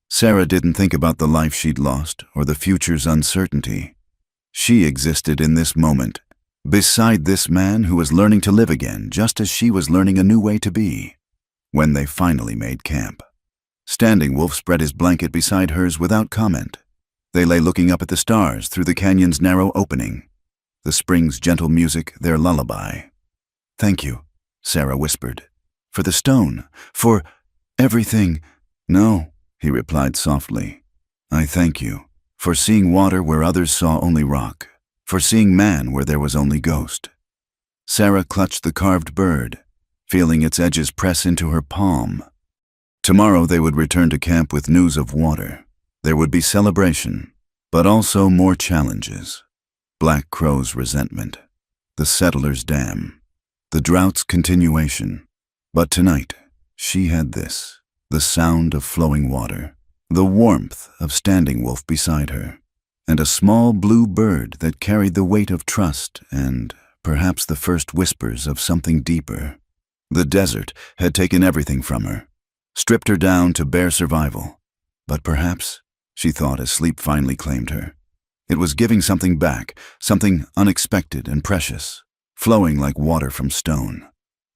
Sarah didn't think about the life she'd lost or the future's uncertainty. She existed in this moment, beside this man who was learning to live again just as she was learning a new way to be. When they finally made camp, Standing Wolf spread his blanket beside hers without comment. They lay looking up at the stars through the canyon's narrow opening, the spring's gentle music their lullaby. "Thank you," Sarah whispered. "For the stone, for everything." "No," he replied softly. "I thank you for seeing water where others saw only rock, for seeing man where there was only ghost." Sarah clutched the carved bird, feeling its edges press into her palm. Tomorrow they would return to camp with news of water. There would be celebration, but also more challenges. Black Crow's resentment, the settlers' dam, the drought's continuation. But tonight, she had this, the sound of flowing water, the warmth of Standing Wolf beside her, and a small blue bird that carried the weight of trust and perhaps the first whispers of something deeper. The desert had taken everything from her, stripped her down to bare survival. But perhaps, she thought as sleep finally claimed her, it was giving something back, something unexpected and precious, flowing like water from stone.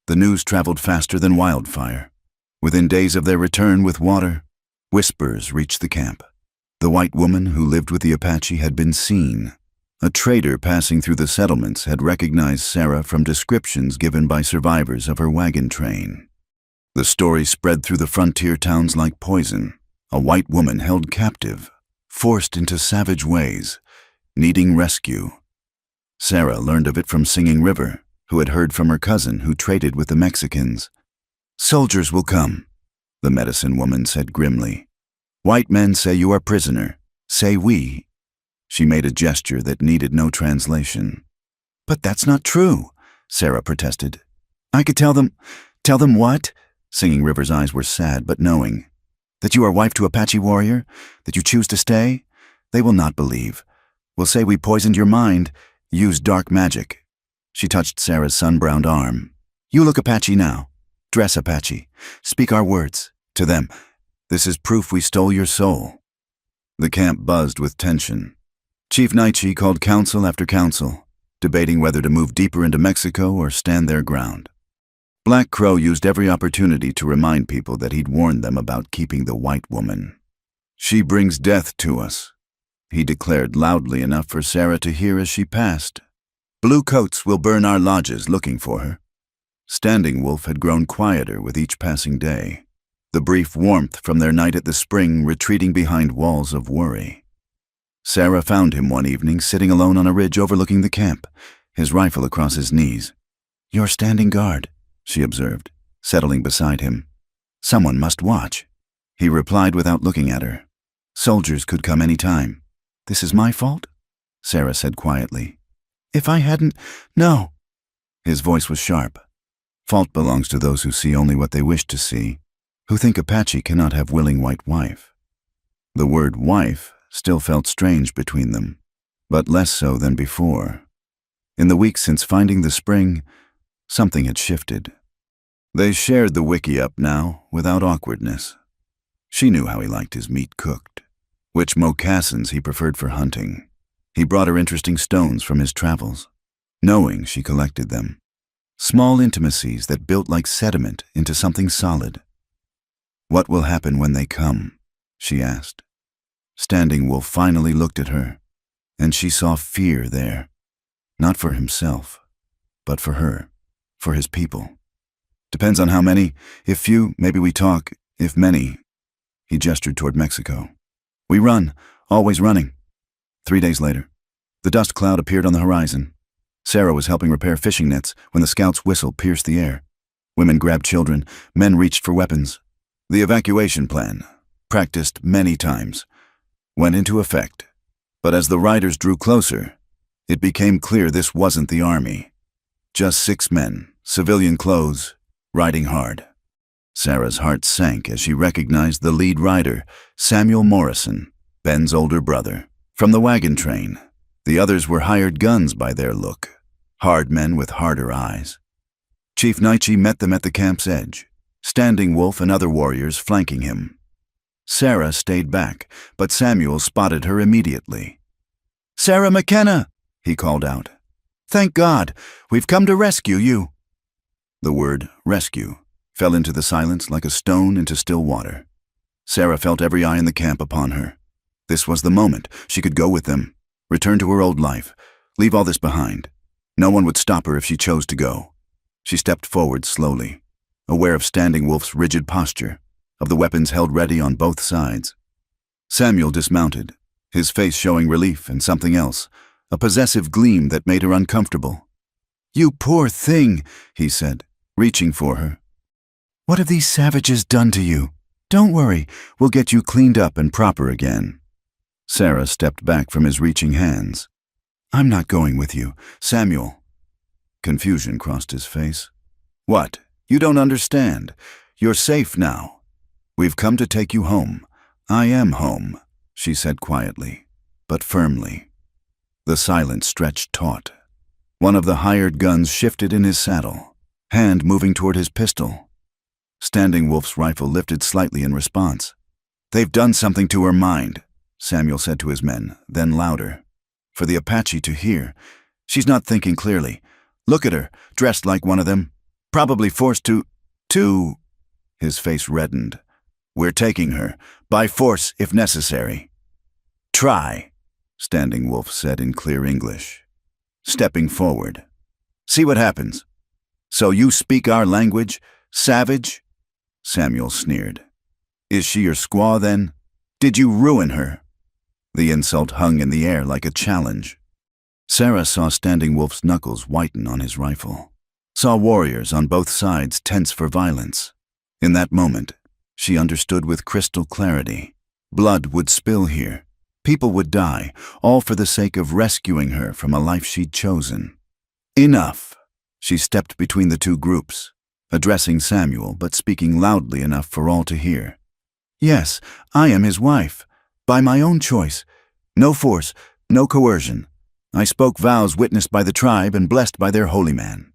The news traveled faster than wildfire. Within days of their return with water, whispers reached the camp. The white woman who lived with the Apache had been seen. A trader passing through the settlements had recognized Sarah from descriptions given by survivors of her wagon train. The story spread through the frontier towns like poison. A white woman held captive, forced into savage ways, needing rescue. Sarah learned of it from Singing River, who had heard from her cousin who traded with the Mexicans. "Soldiers will come," the medicine woman said grimly. "White men say you are prisoner. Say we." She made a gesture that needed no translation. "But that's not true," Sarah protested. "I could tell them." "Tell them what?" Singing River's eyes were sad but knowing. "That you are wife to Apache warrior? That you choose to stay? They will not believe. Will say we poisoned your mind, used dark magic." She touched Sarah's sun-browned arm. "You look Apache now. Dress Apache. Speak our words. To them, this is proof we stole your soul." The camp buzzed with tension. Chief Naichi called council after council, debating whether to move deeper into Mexico or stand their ground. Black Crow used every opportunity to remind people that he'd warned them about keeping the white woman. "She brings death to us," he declared loudly enough for Sarah to hear as she passed. "Blue coats will burn our lodges looking for her." Standing Wolf had grown quieter with each passing day, the brief warmth from their night at the spring retreating behind walls of worry. Sarah found him one evening sitting alone on a ridge overlooking the camp, his rifle across his knees. "You're standing guard," she observed, settling beside him. "Someone must watch." He replied without looking at her. "Soldiers could come any time." "This is my fault?" Sarah said quietly. "If I hadn't—" "No." His voice was sharp. "Fault belongs to those who see only what they wish to see, who think Apache cannot have willing white wife." The word wife still felt strange between them, but less so than before. In the weeks since finding the spring, something had shifted. They shared the wiki up now, without awkwardness. She knew how he liked his meat cooked, which mocassins he preferred for hunting. He brought her interesting stones from his travels, knowing she collected them. Small intimacies that built like sediment into something solid. "What will happen when they come?" she asked. Standing Wolf finally looked at her, and she saw fear there. Not for himself, but for her, for his people. "Depends on how many. If few, maybe we talk. If many..." He gestured toward Mexico. "We run, always running." 3 days later, the dust cloud appeared on the horizon. Sarah was helping repair fishing nets when the scout's whistle pierced the air. Women grabbed children, men reached for weapons. The evacuation plan, practiced many times, went into effect. But as the riders drew closer, it became clear this wasn't the army. Just 6 men, civilian clothes, riding hard. Sarah's heart sank as she recognized the lead rider, Samuel Morrison, Ben's older brother, from the wagon train. The others were hired guns by their look, hard men with harder eyes. Chief Naichi met them at the camp's edge, Standing Wolf and other warriors flanking him. Sarah stayed back, but Samuel spotted her immediately. "Sarah McKenna!" he called out. Thank God, we've come to rescue you." The word rescue fell into the silence like a stone into still water. Sarah felt every eye in the camp upon her. This was the moment. She could go with them, return to her old life, leave all this behind. No one would stop her if she chose to go. She stepped forward slowly, aware of Standing Wolf's rigid posture, of the weapons held ready on both sides. Samuel dismounted, his face showing relief and something else, a possessive gleam that made her uncomfortable. "You poor thing," he said, reaching for her. "What have these savages done to you? Don't worry, we'll get you cleaned up and proper again." Sarah stepped back from his reaching hands. "I'm not going with you, Samuel." Confusion crossed his face. "What? You don't understand. You're safe now. We've come to take you home. I am home," she said quietly, but firmly. The silence stretched taut. One of the hired guns shifted in his saddle, hand moving toward his pistol. Standing Wolf's rifle lifted slightly in response. "They've done something to her mind," Samuel said to his men, then louder. For the Apache to hear. "She's not thinking clearly. Look at her, dressed like one of them. Probably forced to... His face reddened. "We're taking her, by force if necessary." "Try," Standing Wolf said in clear English, stepping forward. "See what happens. So you speak our language, savage?" Samuel sneered. "Is she your squaw then? Did you ruin her?" The insult hung in the air like a challenge. Sarah saw Standing Wolf's knuckles whiten on his rifle, saw warriors on both sides tense for violence. In that moment, she understood with crystal clarity. Blood would spill here. People would die, all for the sake of rescuing her from a life she'd chosen. "Enough!" She stepped between the two groups, addressing Samuel but speaking loudly enough for all to hear. "Yes, I am his wife, by my own choice. No force, no coercion. I spoke vows witnessed by the tribe and blessed by their holy man."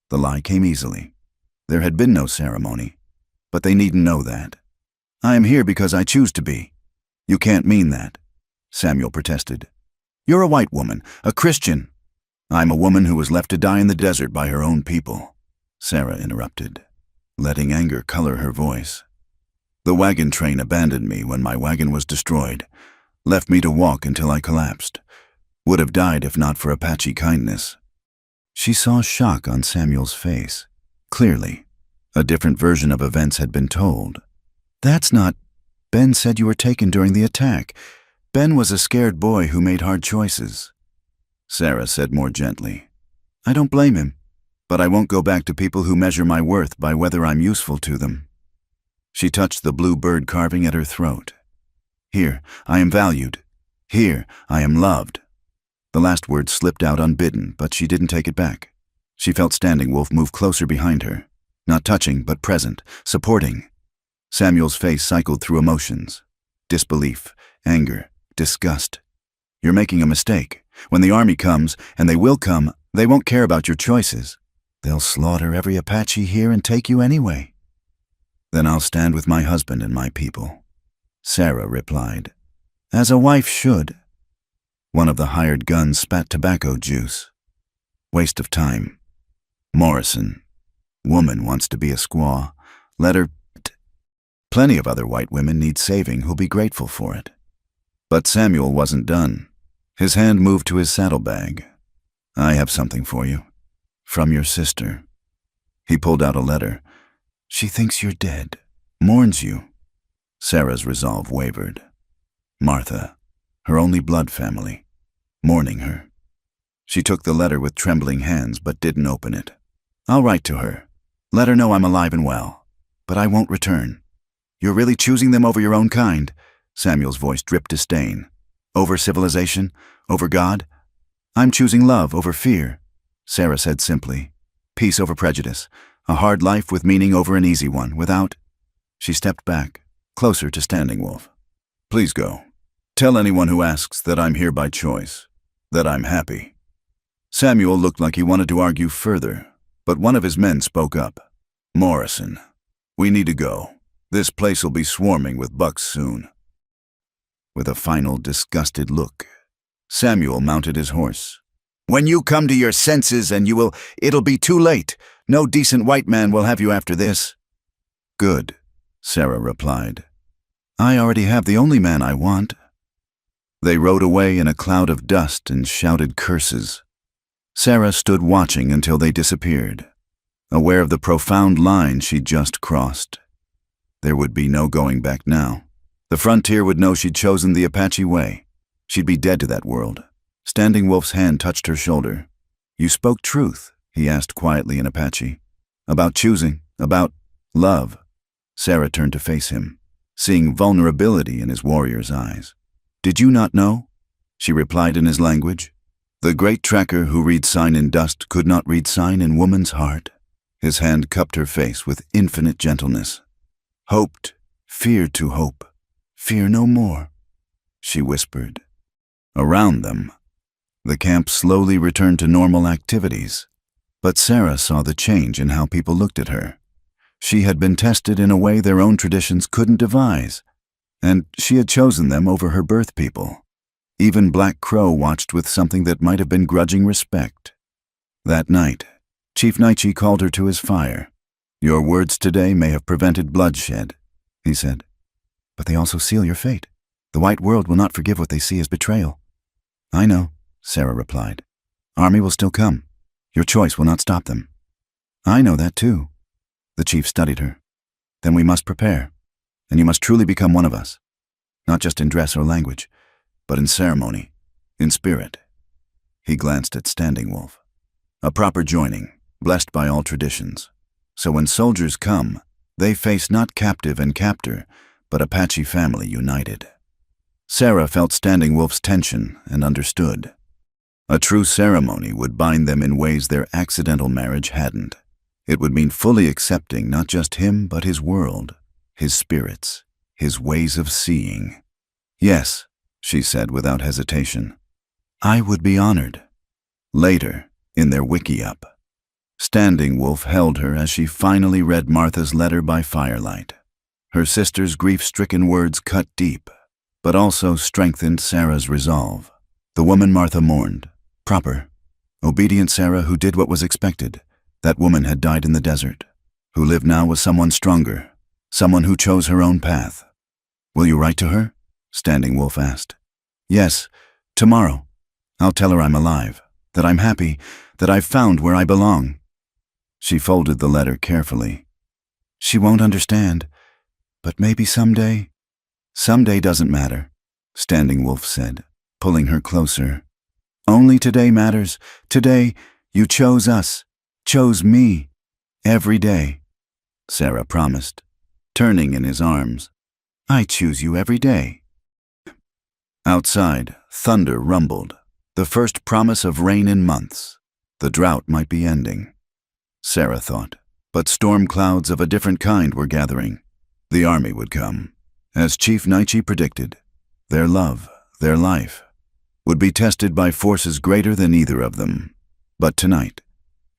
The lie came easily. There had been no ceremony, but they needn't know that. "I am here because I choose to be." "You can't mean that," Samuel protested. "You're a white woman, a Christian." "I'm a woman who was left to die in the desert by her own people," Sarah interrupted, letting anger color her voice. "The wagon train abandoned me when my wagon was destroyed, left me to walk until I collapsed. Would have died if not for Apache kindness." She saw shock on Samuel's face. Clearly, a different version of events had been told. "That's not... Ben said you were taken during the attack. Ben was a scared boy who made hard choices." Sarah said more gently, "I don't blame him, but I won't go back to people who measure my worth by whether I'm useful to them." She touched the blue bird carving at her throat. "Here, I am valued. Here, I am loved." The last word slipped out unbidden, but she didn't take it back. She felt Standing Wolf move closer behind her, not touching but present, supporting. Samuel's face cycled through emotions. Disbelief, anger, disgust. "You're making a mistake. When the army comes, and they will come, they won't care about your choices. They'll slaughter every Apache here and take you anyway." "Then I'll stand with my husband and my people," Sarah replied. "As a wife should." One of the hired guns spat tobacco juice. "Waste of time. Morrison. Woman wants to be a squaw. Let her... Plenty of other white women need saving who'll be grateful for it." But Samuel wasn't done. His hand moved to his saddlebag. "I have something for you. From your sister." He pulled out a letter. "She thinks you're dead. Mourns you." Sarah's resolve wavered. Martha, her only blood family, mourning her. She took the letter with trembling hands but didn't open it. "I'll write to her. Let her know I'm alive and well. But I won't return." "You're really choosing them over your own kind?" Samuel's voice dripped disdain. "Over civilization? Over God?" "I'm choosing love over fear," Sarah said simply. "Peace over prejudice. A hard life with meaning over an easy one, without..." She stepped back, closer to Standing Wolf. "Please go. Tell anyone who asks that I'm here by choice, that I'm happy." Samuel looked like he wanted to argue further, but one of his men spoke up. "Morrison, we need to go. This place will be swarming with bucks soon." With a final disgusted look, Samuel mounted his horse, When you come to your senses and it'll be too late. No decent white man will have you after this." "Good," Sarah replied. "I already have the only man I want." They rode away in a cloud of dust and shouted curses. Sarah stood watching until they disappeared, aware of the profound line she'd just crossed. There would be no going back now. The frontier would know she'd chosen the Apache way. She'd be dead to that world. Standing Wolf's hand touched her shoulder. "You spoke truth," he asked quietly in Apache. "About choosing, about love." Sarah turned to face him, seeing vulnerability in his warrior's eyes. "Did you not know?" she replied in his language. The great tracker who reads sign in dust could not read sign in woman's heart. His hand cupped her face with infinite gentleness. "Hoped, feared to hope. Fear no more," she whispered. Around them, the camp slowly returned to normal activities, but Sarah saw the change in how people looked at her. She had been tested in a way their own traditions couldn't devise, and she had chosen them over her birth people. Even Black Crow watched with something that might have been grudging respect. That night, Chief Naichi called her to his fire. "Your words today may have prevented bloodshed," he said, "but they also seal your fate. The white world will not forgive what they see as betrayal." "I know," Sarah replied. "Army will still come. Your choice will not stop them." "I know that too." The chief studied her. "Then we must prepare, and you must truly become one of us, not just in dress or language, but in ceremony, in spirit." He glanced at Standing Wolf. "A proper joining, blessed by all traditions. So when soldiers come, they face not captive and captor, but Apache family united." Sarah felt Standing Wolf's tension and understood. A true ceremony would bind them in ways their accidental marriage hadn't. It would mean fully accepting not just him, but his world, his spirits, his ways of seeing. "Yes," she said without hesitation. "I would be honored." Later, in their wiki-up, Standing Wolf held her as she finally read Martha's letter by firelight. Her sister's grief-stricken words cut deep, but also strengthened Sarah's resolve. The woman Martha mourned, proper, obedient Sarah who did what was expected. That woman had died in the desert. Who lived now was someone stronger, someone who chose her own path. "Will you write to her?" Standing Wolf asked. "Yes, tomorrow. I'll tell her I'm alive, that I'm happy, that I've found where I belong." She folded the letter carefully. "She won't understand, but maybe someday." "Someday doesn't matter," Standing Wolf said, pulling her closer. "Only today matters. Today, you chose us, chose me, every day," Sarah promised, turning in his arms. "I choose you every day." Outside, thunder rumbled, the first promise of rain in months. The drought might be ending, Sarah thought, but storm clouds of a different kind were gathering. The army would come. As Chief Naichi predicted, their love, their life, would be tested by forces greater than either of them. But tonight,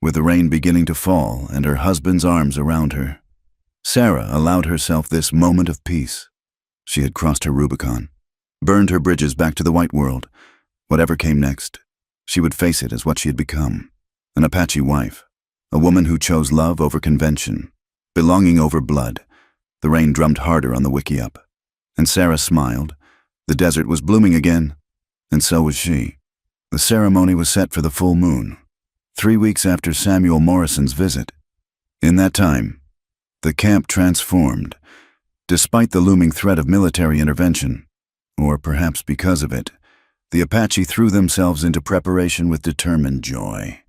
with the rain beginning to fall and her husband's arms around her, Sarah allowed herself this moment of peace. She had crossed her Rubicon, burned her bridges back to the white world. Whatever came next, she would face it as what she had become, an Apache wife, a woman who chose love over convention, belonging over blood. The rain drummed harder on the wiki-up, and Sarah smiled. The desert was blooming again, and so was she. The ceremony was set for the full moon, 3 weeks after Samuel Morrison's visit. In that time, the camp transformed, despite the looming threat of military intervention, or perhaps because of it. The Apache threw themselves into preparation with determined joy.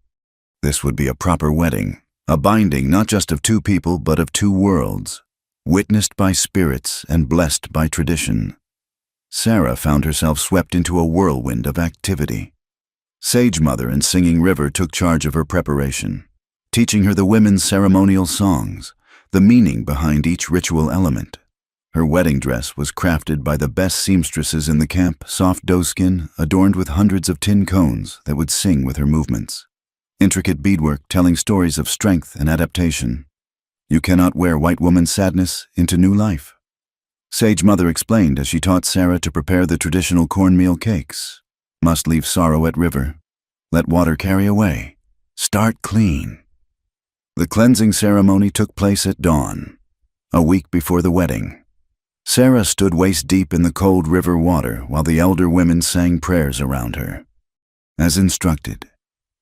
This would be a proper wedding, a binding not just of two people but of two worlds, witnessed by spirits and blessed by tradition. Sarah found herself swept into a whirlwind of activity. Sage Mother and Singing River took charge of her preparation, teaching her the women's ceremonial songs, the meaning behind each ritual element. Her wedding dress was crafted by the best seamstresses in the camp, soft doeskin adorned with hundreds of tin cones that would sing with her movements. Intricate beadwork telling stories of strength and adaptation. You cannot wear white woman's sadness into new life. Sage Mother explained as she taught Sarah to prepare the traditional cornmeal cakes. Must leave sorrow at river. Let water carry away. Start clean. The cleansing ceremony took place at dawn, a week before the wedding. Sarah stood waist-deep in the cold river water while the elder women sang prayers around her. As instructed,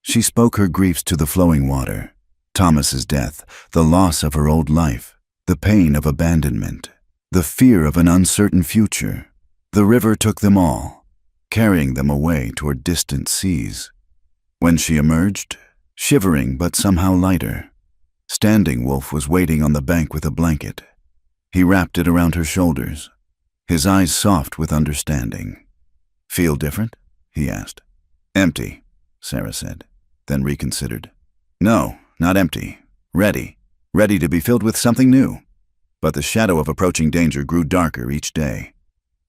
she spoke her griefs to the flowing water: Thomas's death, the loss of her old life, the pain of abandonment, the fear of an uncertain future. The river took them all, carrying them away toward distant seas. When she emerged, shivering but somehow lighter, Standing Wolf was waiting on the bank with a blanket. He wrapped it around her shoulders, his eyes soft with understanding. "Feel different?" he asked. "Empty," Sarah said, then reconsidered. "No, not empty. Ready. Ready to be filled with something new." But the shadow of approaching danger grew darker each day.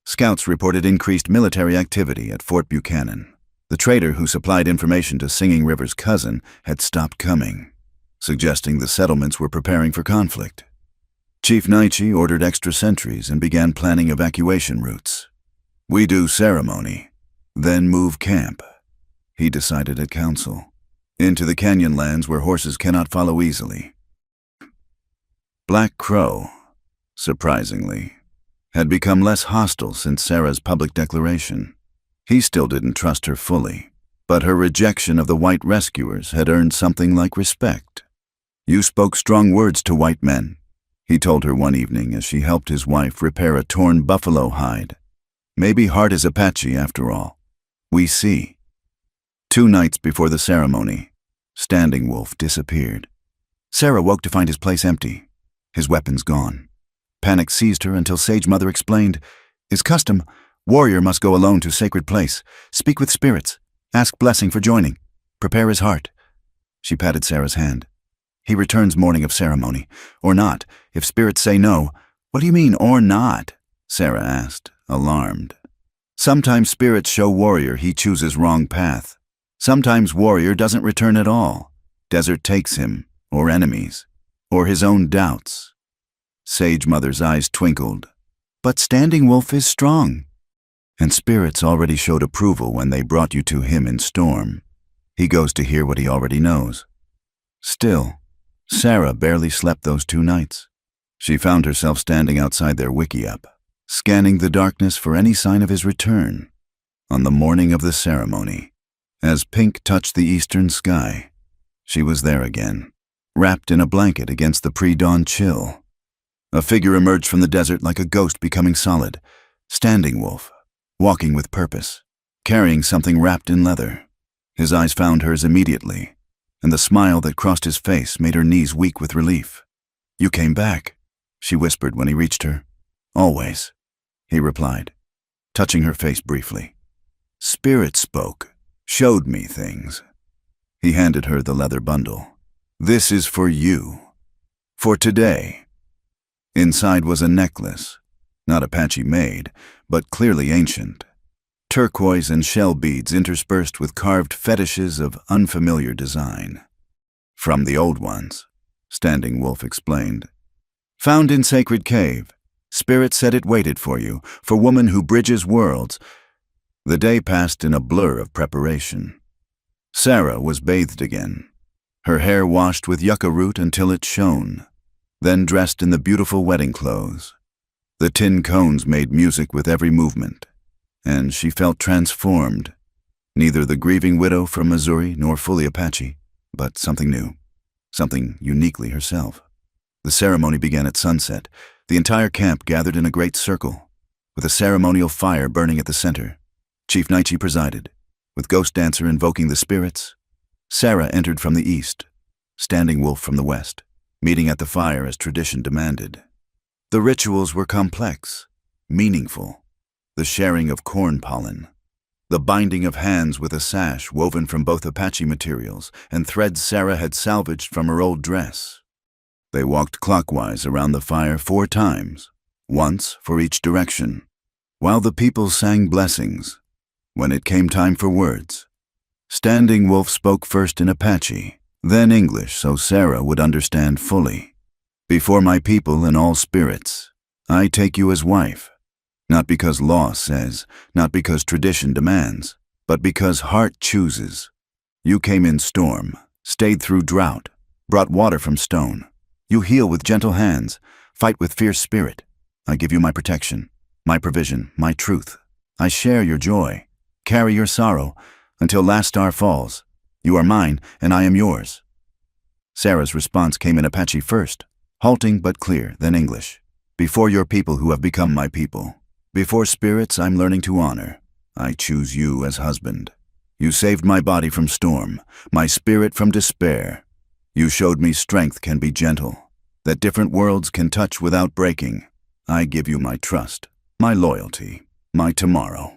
Scouts reported increased military activity at Fort Buchanan. The trader who supplied information to Singing River's cousin had stopped coming, suggesting the settlements were preparing for conflict. Chief Naichi ordered extra sentries and began planning evacuation routes. "We do ceremony, then move camp," he decided at council, "into the canyon lands where horses cannot follow easily." Black Crow, surprisingly, had become less hostile since Sarah's public declaration. He still didn't trust her fully, but her rejection of the white rescuers had earned something like respect. "You spoke strong words to white men," he told her one evening as she helped his wife repair a torn buffalo hide. "Maybe heart is Apache after all. We see." 2 nights before the ceremony, Standing Wolf disappeared. Sarah woke to find his place empty, his weapons gone. Panic seized her until Sage Mother explained, "Is custom, warrior must go alone to sacred place, speak with spirits, ask blessing for joining, prepare his heart." She patted Sarah's hand. "He returns morning of ceremony, or not. If spirits say no." "What do you mean, or not?" Sarah asked, alarmed. "Sometimes spirits show warrior he chooses wrong path. Sometimes warrior doesn't return at all. Desert takes him, or enemies, or his own doubts." Sage Mother's eyes twinkled. "But Standing Wolf is strong." "And spirits already showed approval when they brought you to him in storm. He goes to hear what he already knows." Still, Sarah barely slept those 2 nights. She found herself standing outside their wickiup, scanning the darkness for any sign of his return. On the morning of the ceremony, as pink touched the eastern sky, she was there again, wrapped in a blanket against the pre-dawn chill. A figure emerged from the desert like a ghost becoming solid. Standing Wolf, walking with purpose, carrying something wrapped in leather. His eyes found hers immediately, and the smile that crossed his face made her knees weak with relief. "You came back," she whispered when he reached her. "Always," he replied, touching her face briefly. "Spirit spoke, showed me things." He handed her the leather bundle. "This is for you. For today." Inside was a necklace, not Apache made, but clearly ancient. Turquoise and shell beads interspersed with carved fetishes of unfamiliar design. "From the old ones," Standing Wolf explained. "Found in sacred cave. Spirit said it waited for you, for woman who bridges worlds." The day passed in a blur of preparation. Sarah was bathed again, her hair washed with yucca root until it shone, then dressed in the beautiful wedding clothes. The tin cones made music with every movement, and she felt transformed, neither the grieving widow from Missouri nor fully Apache, but something new, something uniquely herself. The ceremony began at sunset. The entire camp gathered in a great circle, with a ceremonial fire burning at the center. Chief Naichi presided, with Ghost Dancer invoking the spirits. Sarah entered from the east, Standing Wolf from the west, meeting at the fire as tradition demanded. The rituals were complex, meaningful. The sharing of corn pollen, the binding of hands with a sash woven from both Apache materials and threads Sarah had salvaged from her old dress. They walked clockwise around the fire 4 times, once for each direction, while the people sang blessings. When it came time for words, Standing Wolf spoke first in Apache, then English so Sarah would understand fully. "Before my people and all spirits, I take you as wife. Not because law says, not because tradition demands, but because heart chooses. You came in storm, stayed through drought, brought water from stone. You heal with gentle hands, fight with fierce spirit. I give you my protection, my provision, my truth. I share your joy, carry your sorrow, until last star falls. You are mine, and I am yours. Sarah's response came in Apache first, halting but clear, then English. Before your people who have become my people, before spirits I'm learning to honor, I choose you as husband. You saved my body from storm, my spirit from despair. You showed me strength can be gentle, that different worlds can touch without breaking. I give you my trust, my loyalty, my tomorrow.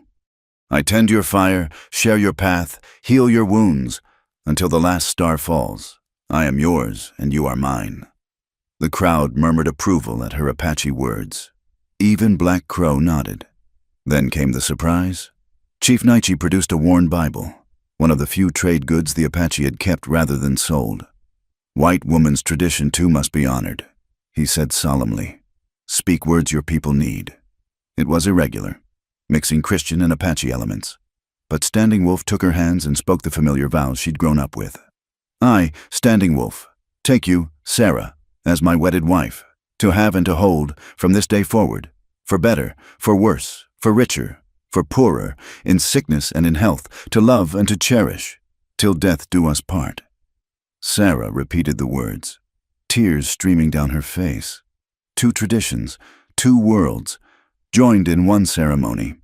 I tend your fire, share your path, heal your wounds, until the last star falls. I am yours, and you are mine. The crowd murmured approval at her Apache words. Even Black Crow nodded. Then came the surprise. Chief Naichi produced a worn Bible, one of the few trade goods the Apache had kept rather than sold. White woman's tradition too must be honored, he said solemnly. Speak words your people need. It was irregular, mixing Christian and Apache elements. But Standing Wolf took her hands and spoke the familiar vows she'd grown up with. I, Standing Wolf, take you, Sarah, as my wedded wife, to have and to hold from this day forward, for better, for worse, for richer, for poorer, in sickness and in health, to love and to cherish, till death do us part. Sarah repeated the words, tears streaming down her face. Two traditions, two worlds, joined in one ceremony.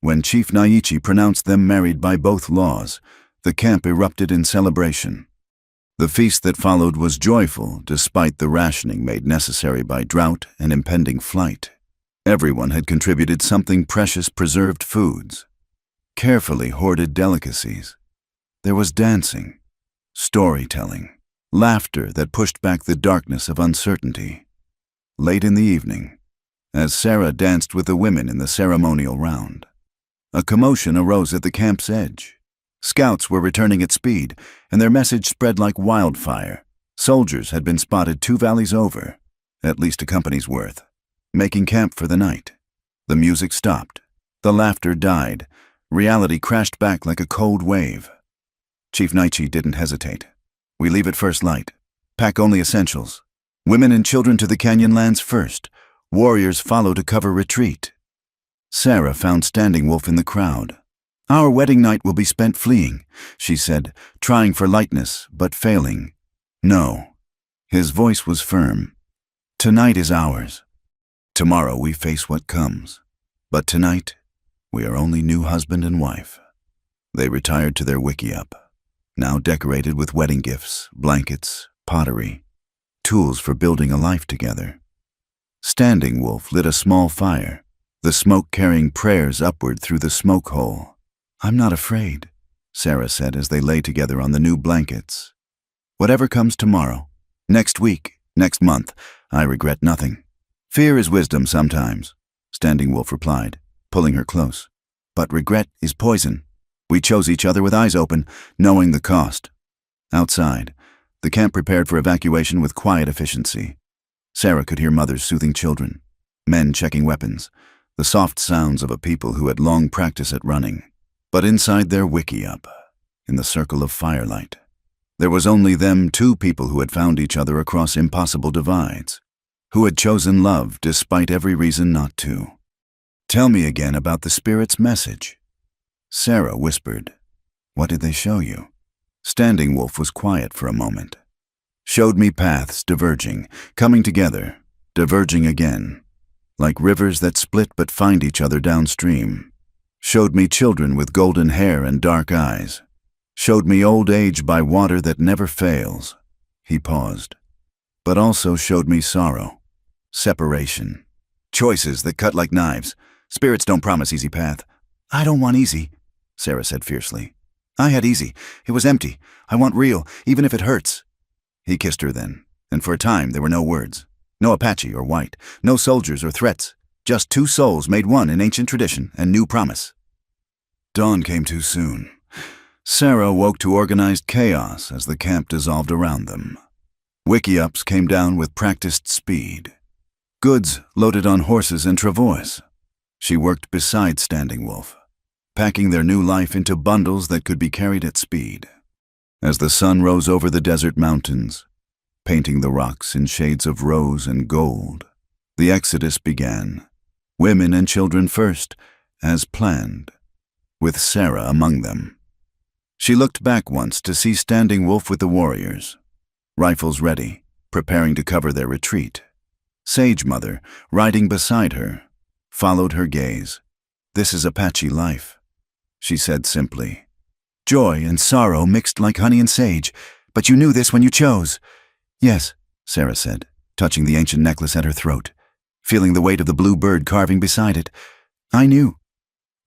When Chief Naichi pronounced them married by both laws, the camp erupted in celebration. The feast that followed was joyful despite the rationing made necessary by drought and impending flight. Everyone had contributed something precious preserved foods, carefully hoarded delicacies. There was dancing, storytelling, laughter that pushed back the darkness of uncertainty. Late in the evening, as Sarah danced with the women in the ceremonial round, a commotion arose at the camp's edge. Scouts were returning at speed, and their message spread like wildfire. Soldiers had been spotted 2 valleys over, at least a company's worth, making camp for the night. The music stopped. The laughter died. Reality crashed back like a cold wave. Chief Naichi didn't hesitate. We leave at first light. Pack only essentials. Women and children to the canyon lands first. Warriors follow to cover retreat. Sarah found Standing Wolf in the crowd. Our wedding night will be spent fleeing, she said, trying for lightness, but failing. No. His voice was firm. Tonight is ours. Tomorrow we face what comes. But tonight, we are only new husband and wife. They retired to their wickiup, now decorated with wedding gifts, blankets, pottery, tools for building a life together. Standing Wolf lit a small fire, the smoke carrying prayers upward through the smoke hole. I'm not afraid, Sarah said as they lay together on the new blankets. Whatever comes tomorrow, next week, next month, I regret nothing. Fear is wisdom sometimes, Standing Wolf replied, pulling her close. But regret is poison. We chose each other with eyes open, knowing the cost. Outside, the camp prepared for evacuation with quiet efficiency. Sarah could hear mothers soothing children, men checking weapons, the soft sounds of a people who had long practiced at running. But inside their wickiup, in the circle of firelight, there was only them, 2 people who had found each other across impossible divides, who had chosen love despite every reason not to. Tell me again about the Spirit's message. Sarah whispered. What did they show you? Standing Wolf was quiet for a moment. Showed me paths diverging, coming together, diverging again, like rivers that split but find each other downstream. Showed me children with golden hair and dark eyes. Showed me old age by water that never fails. He paused. But also showed me sorrow, separation, choices that cut like knives. Spirits don't promise easy path. I don't want easy, Sarah said fiercely. I had easy. It was empty. I want real, even if it hurts. He kissed her then, and for a time there were no words. No Apache or white, no soldiers or threats. Just 2 souls made one in ancient tradition and new promise. Dawn came too soon. Sarah woke to organized chaos as the camp dissolved around them. Wickiups came down with practiced speed. Goods loaded on horses and travois. She worked beside Standing Wolf, packing their new life into bundles that could be carried at speed. As the sun rose over the desert mountains, painting the rocks in shades of rose and gold, the exodus began. Women and children first, as planned, with Sarah among them. She looked back once to see Standing Wolf with the warriors, rifles ready, preparing to cover their retreat. Sage Mother, riding beside her, followed her gaze. "This is Apache life," she said simply. "Joy and sorrow mixed like honey and sage, but you knew this when you chose." "Yes," Sarah said, touching the ancient necklace at her throat, feeling the weight of the blue bird carving beside it. "I knew."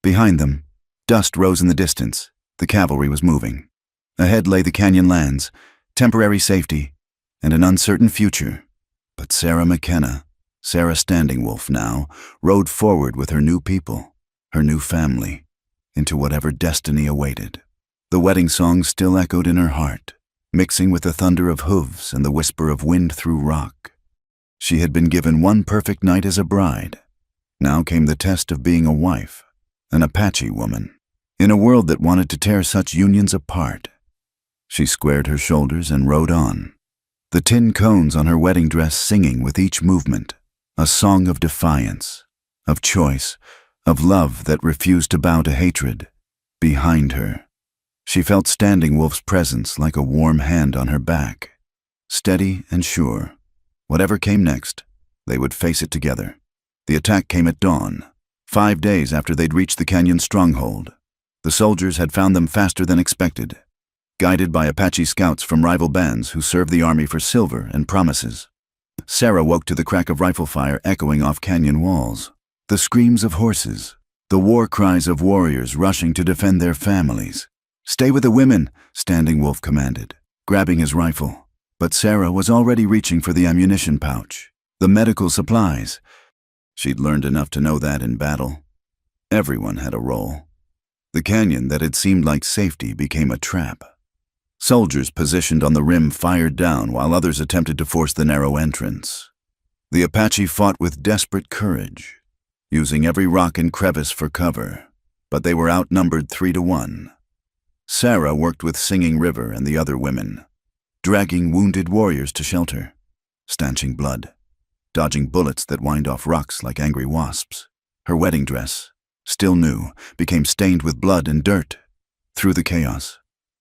Behind them, dust rose in the distance. The cavalry was moving. Ahead lay the canyon lands, temporary safety, and an uncertain future. But Sarah McKenna, Sarah Standing Wolf now, rode forward with her new people, her new family, into whatever destiny awaited. The wedding song still echoed in her heart, mixing with the thunder of hooves and the whisper of wind through rock. She had been given one perfect night as a bride. Now came the test of being a wife, an Apache woman, in a world that wanted to tear such unions apart. She squared her shoulders and rode on, the tin cones on her wedding dress singing with each movement, a song of defiance, of choice, of love that refused to bow to hatred. Behind her, she felt Standing Wolf's presence like a warm hand on her back, steady and sure. Whatever came next, they would face it together. The attack came at dawn, 5 days after they'd reached the canyon stronghold. The soldiers had found them faster than expected, guided by Apache scouts from rival bands who served the army for silver and promises. Sarah woke to the crack of rifle fire echoing off canyon walls, the screams of horses, the war cries of warriors rushing to defend their families. "Stay with the women," Standing Wolf commanded, grabbing his rifle. But Sarah was already reaching for the ammunition pouch, the medical supplies. She'd learned enough to know that in battle, everyone had a role. The canyon that had seemed like safety became a trap. Soldiers positioned on the rim fired down while others attempted to force the narrow entrance. The Apache fought with desperate courage, using every rock and crevice for cover, but they were outnumbered 3-1. Sarah worked with Singing River and the other women, dragging wounded warriors to shelter, stanching blood, dodging bullets that whined off rocks like angry wasps. Her wedding dress, still new, became stained with blood and dirt. Through the chaos,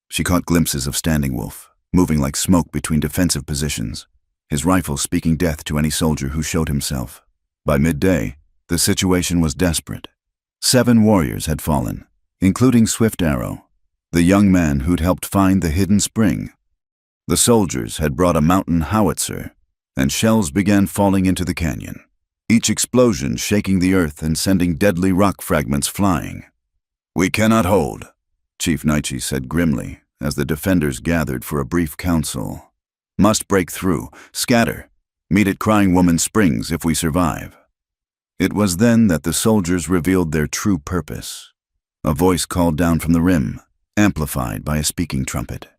she caught glimpses of Standing Wolf, moving like smoke between defensive positions, his rifle speaking death to any soldier who showed himself. By midday, the situation was desperate. 7 warriors had fallen, including Swift Arrow, the young man who'd helped find the hidden spring. The soldiers had brought a mountain howitzer, and shells began falling into the canyon, each explosion shaking the earth and sending deadly rock fragments flying. "We cannot hold," Chief Naichi said grimly as the defenders gathered for a brief council. "Must break through, scatter, meet at Crying Woman Springs if we survive." It was then that the soldiers revealed their true purpose. A voice called down from the rim, amplified by a speaking trumpet.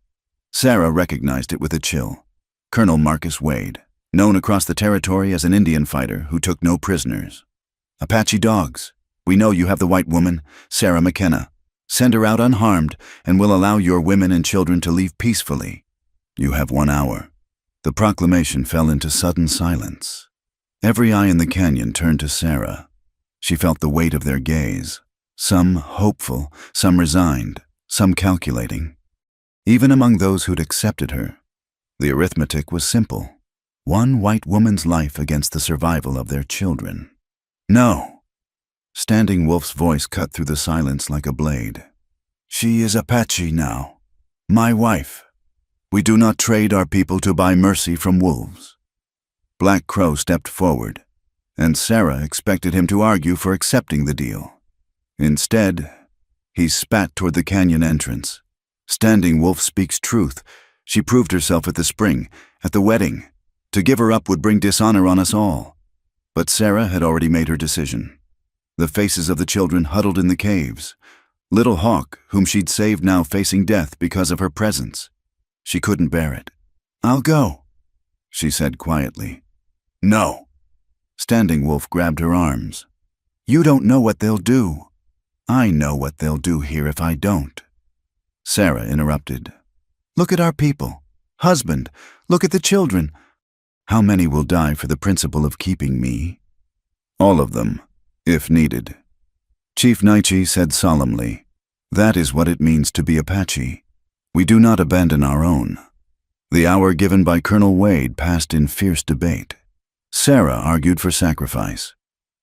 Sarah recognized it with a chill. Colonel Marcus Wade, known across the territory as an Indian fighter who took no prisoners. "Apache dogs, we know you have the white woman, Sarah McKenna. Send her out unharmed, and we'll allow your women and children to leave peacefully. You have 1 hour." The proclamation fell into sudden silence. Every eye in the canyon turned to Sarah. She felt the weight of their gaze, some hopeful, some resigned, some calculating. Even among those who'd accepted her, the arithmetic was simple. 1 white woman's life against the survival of their children. "No." Standing Wolf's voice cut through the silence like a blade. "She is Apache now, my wife. We do not trade our people to buy mercy from wolves." Black Crow stepped forward, and Sarah expected him to argue for accepting the deal. Instead, he spat toward the canyon entrance. "Standing Wolf speaks truth. She proved herself at the spring, at the wedding. To give her up would bring dishonor on us all." But Sarah had already made her decision. The faces of the children huddled in the caves. Little Hawk, whom she'd saved, now facing death because of her presence. She couldn't bear it. "I'll go," she said quietly. "No." Standing Wolf grabbed her arms. "You don't know what they'll do. I know what they'll do here if I don't." Sarah interrupted. Look at our people. Husband, look at the children. How many will die for the principle of keeping me? All of them, if needed. Chief Naichi said solemnly, "That is what it means to be Apache. We do not abandon our own." The hour given by Colonel Wade passed in fierce debate. Sarah argued for sacrifice,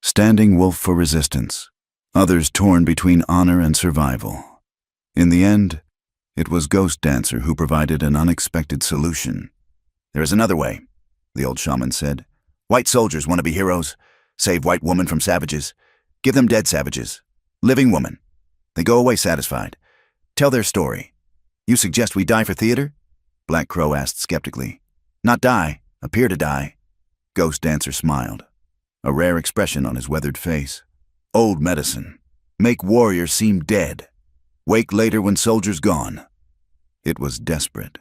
Standing Wolf for resistance, others torn between honor and survival. In the end, it was Ghost Dancer who provided an unexpected solution. "There is another way," the old shaman said. "White soldiers want to be heroes. Save white women from savages. Give them dead savages. Living women. They go away satisfied. Tell their story. You suggest we die for theater?" Black Crow asked skeptically. "Not die, appear to die." Ghost Dancer smiled, a rare expression on his weathered face. "Old medicine. Make warriors seem dead. Wake later when soldiers gone." It was desperate,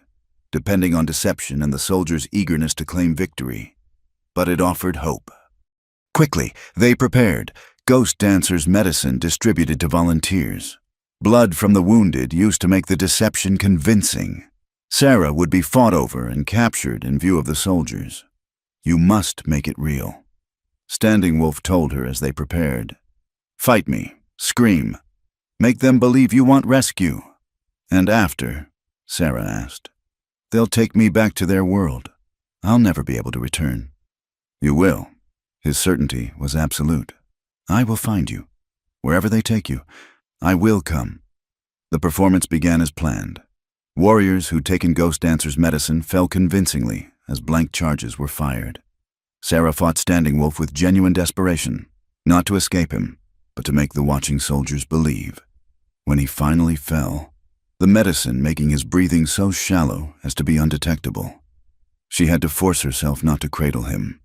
depending on deception and the soldiers' eagerness to claim victory. But it offered hope. Quickly, they prepared, Ghost Dancer's medicine distributed to volunteers. Blood from the wounded used to make the deception convincing. Sarah would be fought over and captured in view of the soldiers. "You must make it real," Standing Wolf told her as they prepared. "Fight me, scream, make them believe you want rescue." "And after?" Sarah asked. "They'll take me back to their world. I'll never be able to return." "You will." His certainty was absolute. "I will find you. Wherever they take you, I will come." The performance began as planned. Warriors who'd taken Ghost Dancer's medicine fell convincingly as blank charges were fired. Sarah fought Standing Wolf with genuine desperation, not to escape him, but to make the watching soldiers believe. When he finally fell, the medicine making his breathing so shallow as to be undetectable, she had to force herself not to cradle him,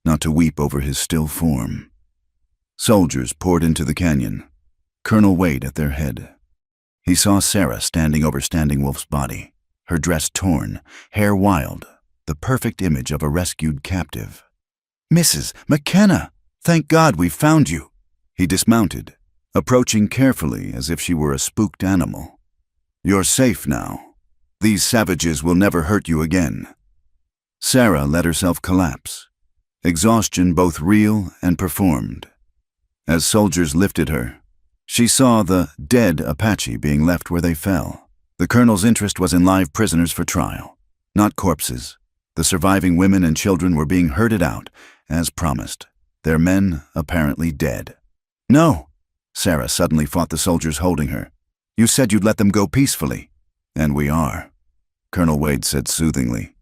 not to weep over his still form. Soldiers poured into the canyon, Colonel Wade at their head. He saw Sarah standing over Standing Wolf's body, her dress torn, hair wild, the perfect image of a rescued captive. "Mrs. McKenna, thank God we found you." He dismounted, approaching carefully as if she were a spooked animal. "You're safe now. These savages will never hurt you again." Sarah let herself collapse, exhaustion both real and performed. As soldiers lifted her, she saw the dead Apache being left where they fell. The colonel's interest was in live prisoners for trial, not corpses. The surviving women and children were being herded out, as promised, their men apparently dead. "No!" Sarah suddenly fought the soldiers holding her. "You said you'd let them go peacefully." "And we are," Colonel Wade said soothingly.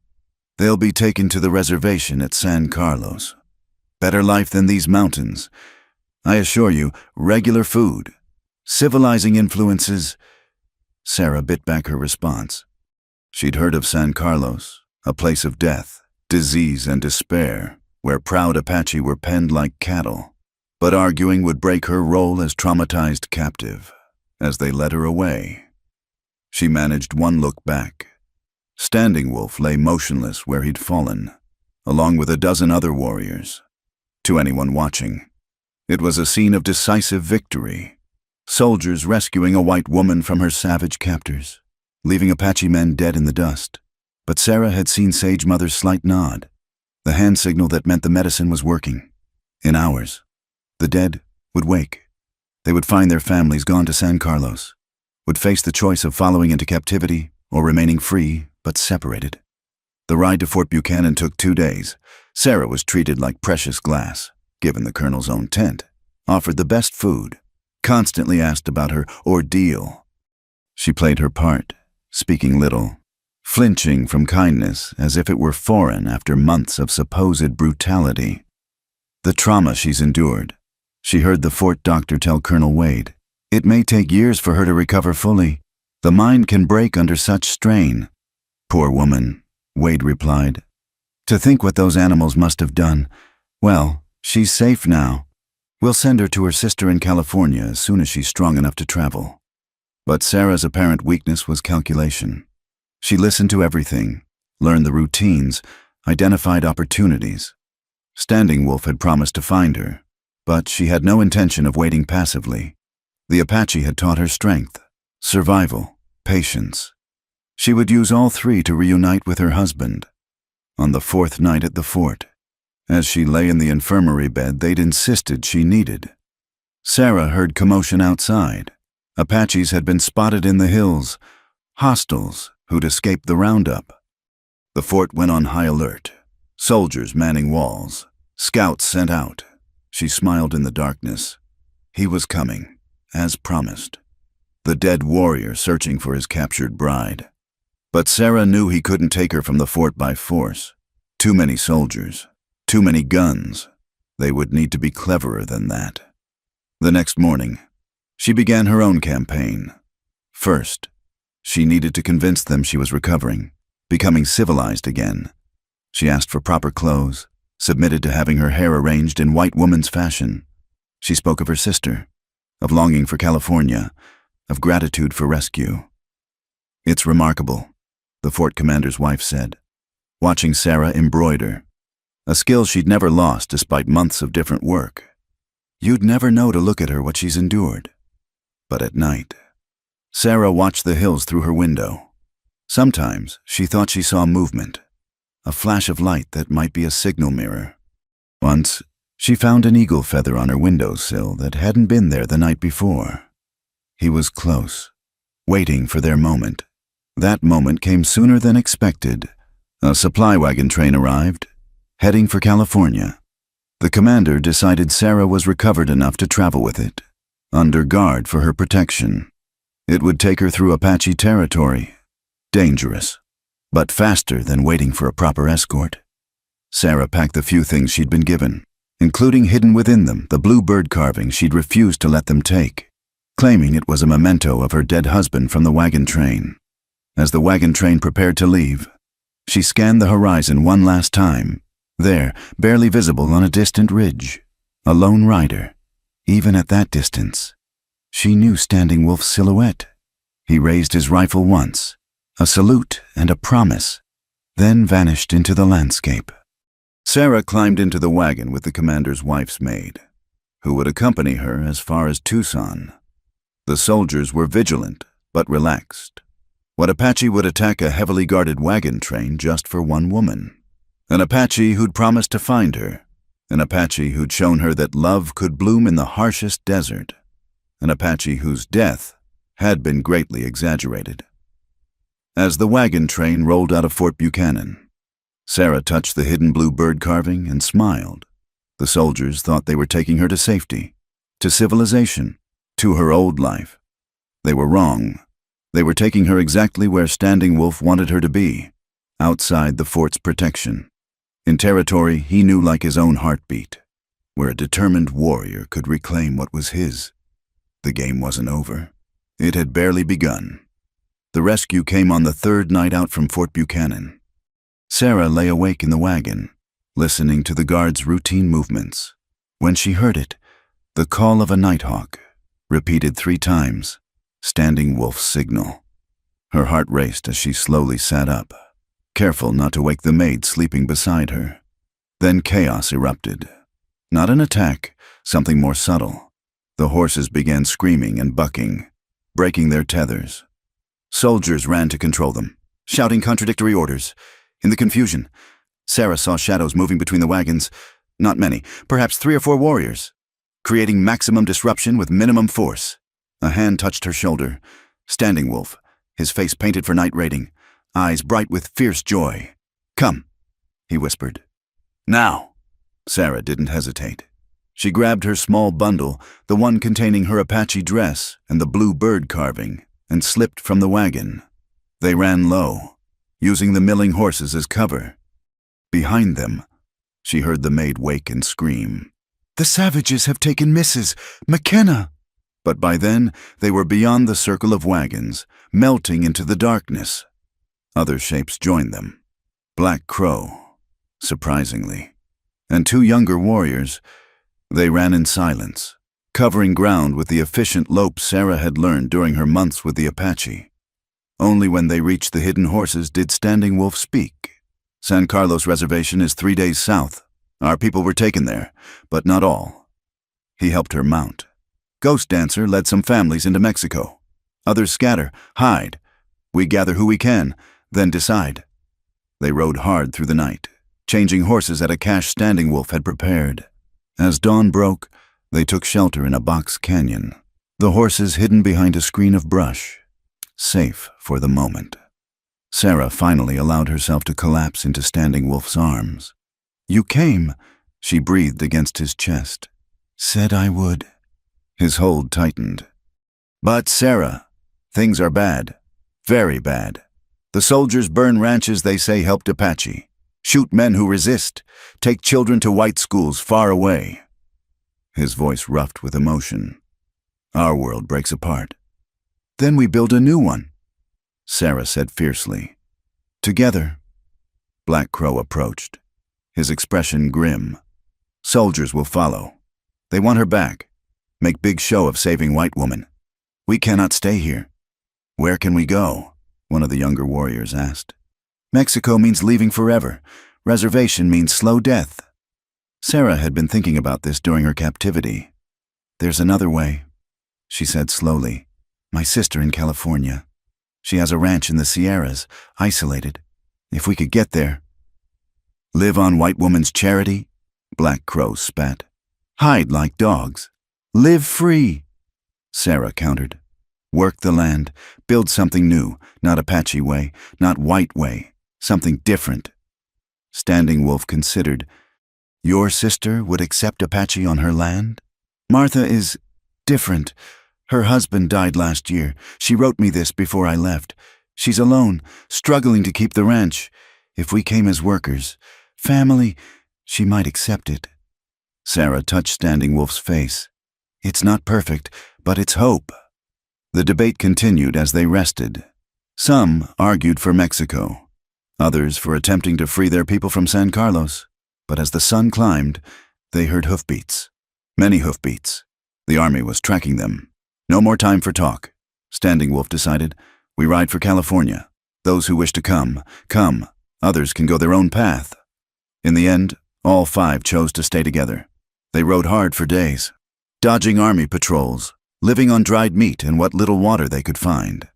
"They'll be taken to the reservation at San Carlos. Better life than these mountains. I assure you, regular food. Civilizing influences." Sarah bit back her response. She'd heard of San Carlos, a place of death, disease, and despair, where proud Apache were penned like cattle. But arguing would break her role as traumatized captive, as they led her away. She managed one look back. Standing Wolf lay motionless where he'd fallen, along with a dozen other warriors. To anyone watching, it was a scene of decisive victory. Soldiers rescuing a white woman from her savage captors, leaving Apache men dead in the dust. But Sarah had seen Sage Mother's slight nod, the hand signal that meant the medicine was working. In hours, the dead would wake. They would find their families gone to San Carlos, would face the choice of following into captivity or remaining free but separated. The ride to Fort Buchanan took 2 days. Sarah was treated like precious glass, given the colonel's own tent, offered the best food, constantly asked about her ordeal. She played her part, speaking little, flinching from kindness as if it were foreign after months of supposed brutality. The trauma she's endured, she heard the fort doctor tell Colonel Wade. It may take years for her to recover fully. The mind can break under such strain. "Poor woman," Wade replied. "To think what those animals must have done. Well, she's safe now. We'll send her to her sister in California as soon as she's strong enough to travel." But Sarah's apparent weakness was calculation. She listened to everything, learned the routines, identified opportunities. Standing Wolf had promised to find her, but she had no intention of waiting passively. The Apache had taught her strength, survival, patience. She would use all three to reunite with her husband. On the fourth night at the fort, as she lay in the infirmary bed they'd insisted she needed, Sarah heard commotion outside. Apaches had been spotted in the hills, hostiles who'd escaped the roundup. The fort went on high alert, soldiers manning walls, scouts sent out. She smiled in the darkness. He was coming, as promised. The dead warrior searching for his captured bride. But Sarah knew he couldn't take her from the fort by force. Too many soldiers, too many guns. They would need to be cleverer than that. The next morning, she began her own campaign. First, she needed to convince them she was recovering, becoming civilized again. She asked for proper clothes, submitted to having her hair arranged in white woman's fashion. She spoke of her sister, of longing for California, of gratitude for rescue. "It's remarkable," the fort commander's wife said, watching Sarah embroider, a skill she'd never lost despite months of different work. "You'd never know to look at her what she's endured." But at night, Sarah watched the hills through her window. Sometimes she thought she saw movement, a flash of light that might be a signal mirror. Once, she found an eagle feather on her windowsill that hadn't been there the night before. He was close, waiting for their moment. That moment came sooner than expected. A supply wagon train arrived, heading for California. The commander decided Sarah was recovered enough to travel with it, under guard for her protection. It would take her through Apache territory. Dangerous, but faster than waiting for a proper escort. Sarah packed the few things she'd been given, including hidden within them the blue bird carving she'd refused to let them take, claiming it was a memento of her dead husband from the wagon train. As the wagon train prepared to leave, she scanned the horizon one last time. There, barely visible on a distant ridge, a lone rider. Even at that distance, she knew Standing Wolf's silhouette. He raised his rifle once, a salute and a promise, then vanished into the landscape. Sarah climbed into the wagon with the commander's wife's maid, who would accompany her as far as Tucson. The soldiers were vigilant, but relaxed. What Apache would attack a heavily guarded wagon train just for one woman? An Apache who'd promised to find her. An Apache who'd shown her that love could bloom in the harshest desert. An Apache whose death had been greatly exaggerated. As the wagon train rolled out of Fort Buchanan, Sarah touched the hidden blue bird carving and smiled. The soldiers thought they were taking her to safety, to civilization, to her old life. They were wrong. They were taking her exactly where Standing Wolf wanted her to be, outside the fort's protection. In territory he knew like his own heartbeat, where a determined warrior could reclaim what was his. The game wasn't over. It had barely begun. The rescue came on the third night out from Fort Buchanan. Sarah lay awake in the wagon, listening to the guards' routine movements. When she heard it, the call of a nighthawk, repeated 3 times, Standing Wolf's signal. Her heart raced as she slowly sat up, careful not to wake the maid sleeping beside her. Then chaos erupted. Not an attack, something more subtle. The horses began screaming and bucking, breaking their tethers. Soldiers ran to control them, shouting contradictory orders. In the confusion, Sarah saw shadows moving between the wagons. Not many, perhaps 3 or 4 warriors, creating maximum disruption with minimum force. A hand touched her shoulder. Standing Wolf, his face painted for night raiding, eyes bright with fierce joy. "Come," he whispered. "Now." Sarah didn't hesitate. She grabbed her small bundle, the one containing her Apache dress and the blue bird carving, and slipped from the wagon. They ran low, using the milling horses as cover. Behind them, she heard the maid wake and scream. "The savages have taken Mrs. McKenna!" But by then, they were beyond the circle of wagons, melting into the darkness. Other shapes joined them. Black Crow, surprisingly, and 2 younger warriors. They ran in silence, covering ground with the efficient lope Sarah had learned during her months with the Apache. Only when they reached the hidden horses did Standing Wolf speak. "San Carlos Reservation is 3 days south. Our people were taken there, but not all." He helped her mount. "Ghost Dancer led some families into Mexico. Others scatter, hide. We gather who we can, then decide. They rode hard through the night, changing horses at a cache Standing Wolf had prepared. As dawn broke, they took shelter in a box canyon, the horses hidden behind a screen of brush, safe for the moment. Sarah finally allowed herself to collapse into Standing Wolf's arms. "You came," she breathed against his chest. "Said I would." His hold tightened. "But Sarah, things are bad. Very bad. The soldiers burn ranches they say helped Apache, shoot men who resist, take children to white schools far away." His voice roughed with emotion. "Our world breaks apart. Then we build a new one," Sarah said fiercely. "Together." Black Crow approached, his expression grim. "Soldiers will follow. They want her back. Make big show of saving white woman. We cannot stay here." "Where can we go?" one of the younger warriors asked. "Mexico means leaving forever. Reservation means slow death." Sarah had been thinking about this during her captivity. "There's another way," she said slowly. "My sister in California. She has a ranch in the Sierras, isolated. If we could get there." "Live on white woman's charity?" Black Crow spat. "Hide like dogs. Live free," Sarah countered. "Work the land, build something new, not Apache way, not white way, something different." Standing Wolf considered. "Your sister would accept Apache on her land?" "Martha is different. Her husband died last year. She wrote me this before I left. She's alone, struggling to keep the ranch. If we came as workers, family, she might accept it." Sarah touched Standing Wolf's face. "It's not perfect, but it's hope." The debate continued as they rested. Some argued for Mexico, others for attempting to free their people from San Carlos. But as the sun climbed, they heard hoofbeats. Many hoofbeats. The army was tracking them. No more time for talk. Standing Wolf decided, "We ride for California. Those who wish to come, come. Others can go their own path." In the end, all 5 chose to stay together. They rode hard for days, dodging army patrols, living on dried meat and what little water they could find.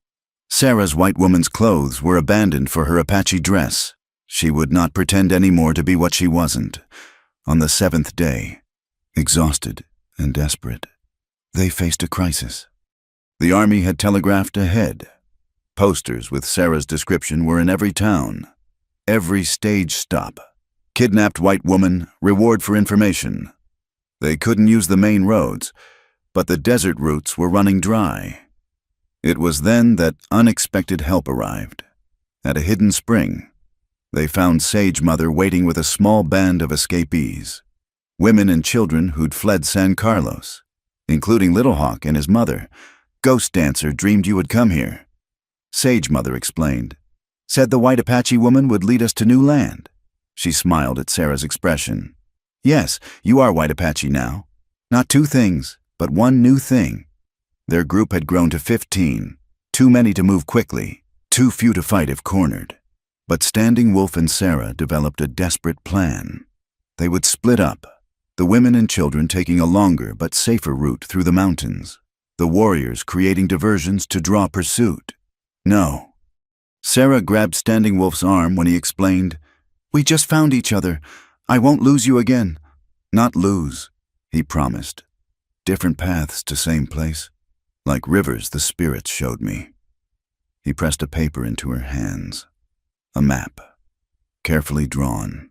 Sarah's white woman's clothes were abandoned for her Apache dress. She would not pretend anymore to be what she wasn't. On the 7th day, exhausted and desperate, they faced a crisis. The army had telegraphed ahead. Posters with Sarah's description were in every town, every stage stop. Kidnapped white woman, reward for information. They couldn't use the main roads, but the desert routes were running dry. It was then that unexpected help arrived. At a hidden spring, they found Sage Mother waiting with a small band of escapees, women and children who'd fled San Carlos, including Little Hawk and his mother. "Ghost Dancer dreamed you would come here," Sage Mother explained. "Said the white Apache woman would lead us to new land." She smiled at Sarah's expression. "Yes, you are white Apache now. Not 2 things, but one new thing." Their group had grown to 15, too many to move quickly, too few to fight if cornered. But Standing Wolf and Sarah developed a desperate plan. They would split up, the women and children taking a longer but safer route through the mountains, the warriors creating diversions to draw pursuit. "No." Sarah grabbed Standing Wolf's arm when he explained, "We just found each other. I won't lose you again." "Not lose," he promised. "Different paths to same place. Like rivers the spirits showed me." He pressed a paper into her hands. A map, carefully drawn.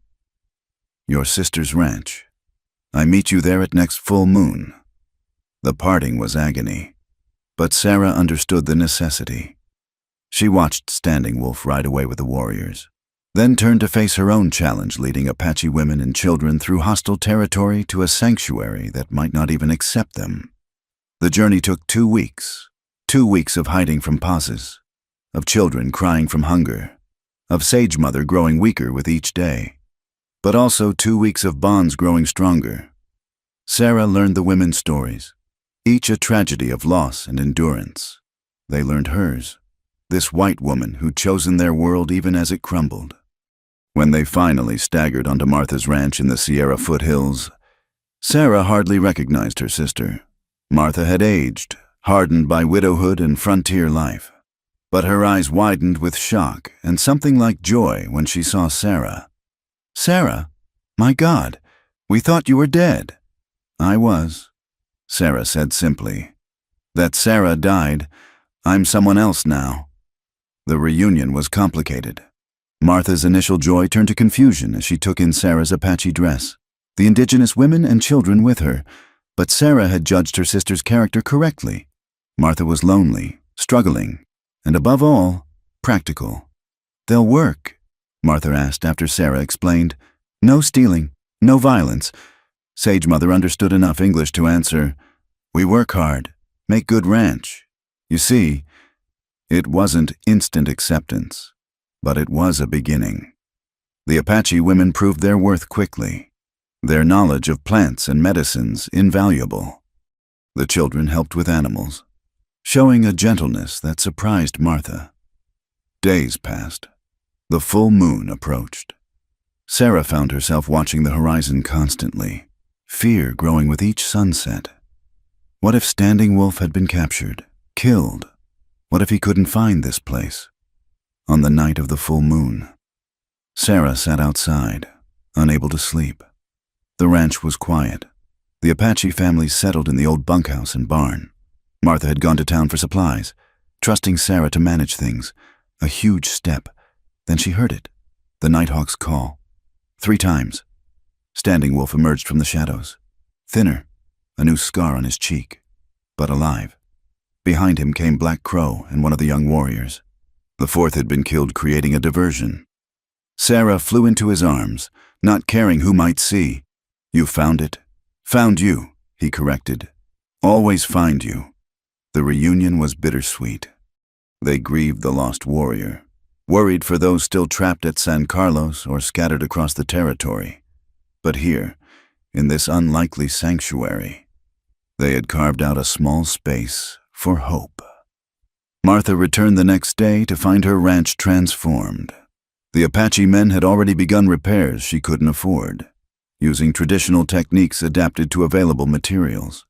"Your sister's ranch. I meet you there at next full moon." The parting was agony, but Sarah understood the necessity. She watched Standing Wolf ride away with the warriors, then turned to face her own challenge leading Apache women and children through hostile territory to a sanctuary that might not even accept them. The journey took 2 weeks, 2 weeks of hiding from pauses, of children crying from hunger, of Sage Mother growing weaker with each day, but also 2 weeks of bonds growing stronger. Sarah learned the women's stories, each a tragedy of loss and endurance. They learned hers, this white woman who'd chosen their world even as it crumbled. When they finally staggered onto Martha's ranch in the Sierra foothills, Sarah hardly recognized her sister. Martha had aged, hardened by widowhood and frontier life. But her eyes widened with shock and something like joy when she saw Sarah. "Sarah? My God, we thought you were dead." "I was," Sarah said simply. "That Sarah died. I'm someone else now." The reunion was complicated. Martha's initial joy turned to confusion as she took in Sarah's Apache dress, the indigenous women and children with her, but Sarah had judged her sister's character correctly. Martha was lonely, struggling, and above all, practical. "They'll work?" Martha asked after Sarah explained. "No stealing, no violence." Sage Mother understood enough English to answer, "We work hard, make good ranch." You see, it wasn't instant acceptance, but it was a beginning. The Apache women proved their worth quickly, their knowledge of plants and medicines invaluable. The children helped with animals, showing a gentleness that surprised Martha. Days passed. The full moon approached. Sarah found herself watching the horizon constantly, fear growing with each sunset. What if Standing Wolf had been captured, killed? What if he couldn't find this place? On the night of the full moon, Sarah sat outside, unable to sleep. The ranch was quiet. The Apache family settled in the old bunkhouse and barn. Martha had gone to town for supplies, trusting Sarah to manage things. A huge step. Then she heard it, the Nighthawk's call. 3 times. Standing Wolf emerged from the shadows. Thinner, a new scar on his cheek, but alive. Behind him came Black Crow and one of the young warriors. The 4th had been killed creating a diversion. Sarah flew into his arms, not caring who might see. "You found it?" "Found you," he corrected. "Always find you." The reunion was bittersweet. They grieved the lost warrior, worried for those still trapped at San Carlos or scattered across the territory. But here, in this unlikely sanctuary, they had carved out a small space for hope. Martha returned the next day to find her ranch transformed. The Apache men had already begun repairs she couldn't afford, using traditional techniques adapted to available materials.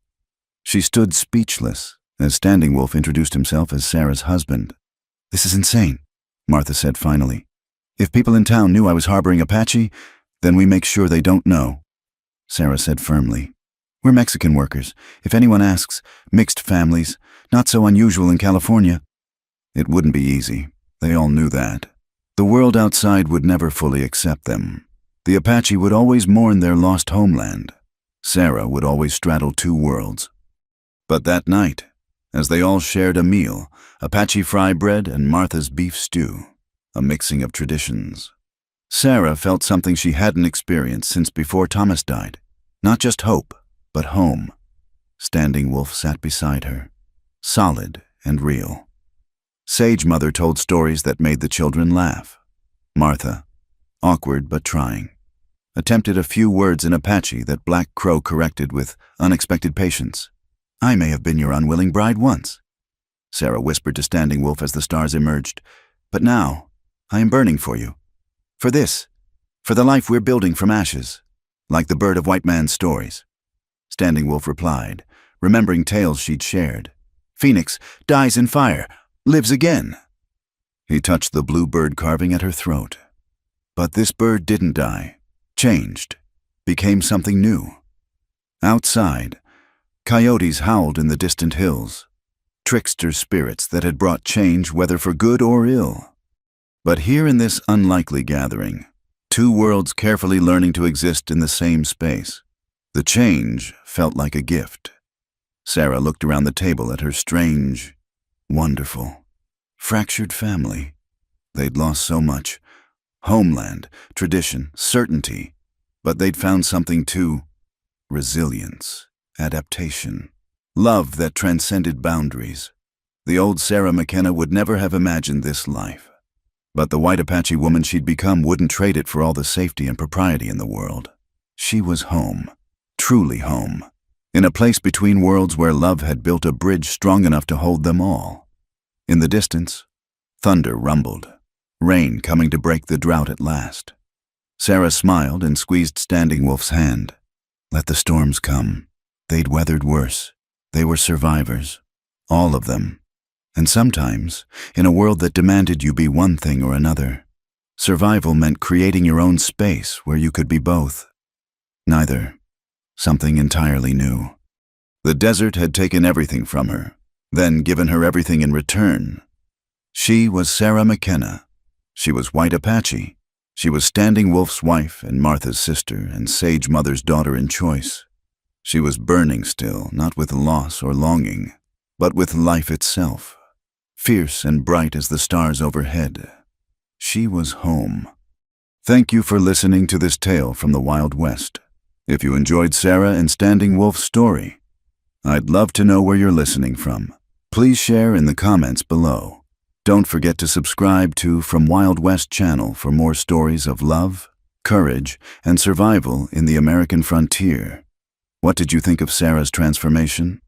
She stood speechless as Standing Wolf introduced himself as Sarah's husband. "This is insane," Martha said finally. "If people in town knew I was harboring Apache, then we make sure they don't know." Sarah said firmly, "We're Mexican workers. If anyone asks, mixed families, not so unusual in California." It wouldn't be easy. They all knew that. The world outside would never fully accept them. The Apache would always mourn their lost homeland. Sarah would always straddle 2 worlds. But that night, as they all shared a meal, Apache fry bread and Martha's beef stew, a mixing of traditions, Sarah felt something she hadn't experienced since before Thomas died. Not just hope, but home. Standing Wolf sat beside her, solid and real. Sage Mother told stories that made the children laugh. Martha, awkward but trying, attempted a few words in Apache that Black Crow corrected with unexpected patience. "I may have been your unwilling bride once," Sarah whispered to Standing Wolf as the stars emerged. "But now, I am burning for you. For this, for the life we're building from ashes, like the bird of white man's stories." Standing Wolf replied, remembering tales she'd shared. "Phoenix dies in fire, lives again." He touched the blue bird carving at her throat. But this bird didn't die, changed, became something new. Outside, coyotes howled in the distant hills, trickster spirits that had brought change whether for good or ill. But here in this unlikely gathering, 2 worlds carefully learning to exist in the same space, the change felt like a gift. Sarah looked around the table at her strange, wonderful, fractured family. They'd lost so much. Homeland, tradition, certainty. But they'd found something too. Resilience, adaptation, love that transcended boundaries. The old Sarah McKenna would never have imagined this life. But the white Apache woman she'd become wouldn't trade it for all the safety and propriety in the world. She was home, truly home, in a place between worlds where love had built a bridge strong enough to hold them all. In the distance, thunder rumbled, rain coming to break the drought at last. Sarah smiled and squeezed Standing Wolf's hand. Let the storms come. They'd weathered worse. They were survivors. All of them. And sometimes, in a world that demanded you be one thing or another, survival meant creating your own space where you could be both. Neither. Something entirely new. The desert had taken everything from her, then given her everything in return. She was Sarah McKenna. She was White Apache. She was Standing Wolf's wife and Martha's sister and Sage Mother's daughter in choice. She was burning still, not with loss or longing, but with life itself, fierce and bright as the stars overhead. She was home. Thank you for listening to this tale from the Wild West. If you enjoyed Sarah and Standing Wolf's story, I'd love to know where you're listening from. Please share in the comments below. Don't forget to subscribe to From Wild West channel for more stories of love, courage, and survival in the American frontier. What did you think of Sarah's transformation?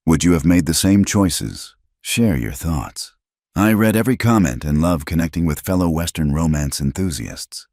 Would you have made the same choices? Share your thoughts. I read every comment and love connecting with fellow Western romance enthusiasts.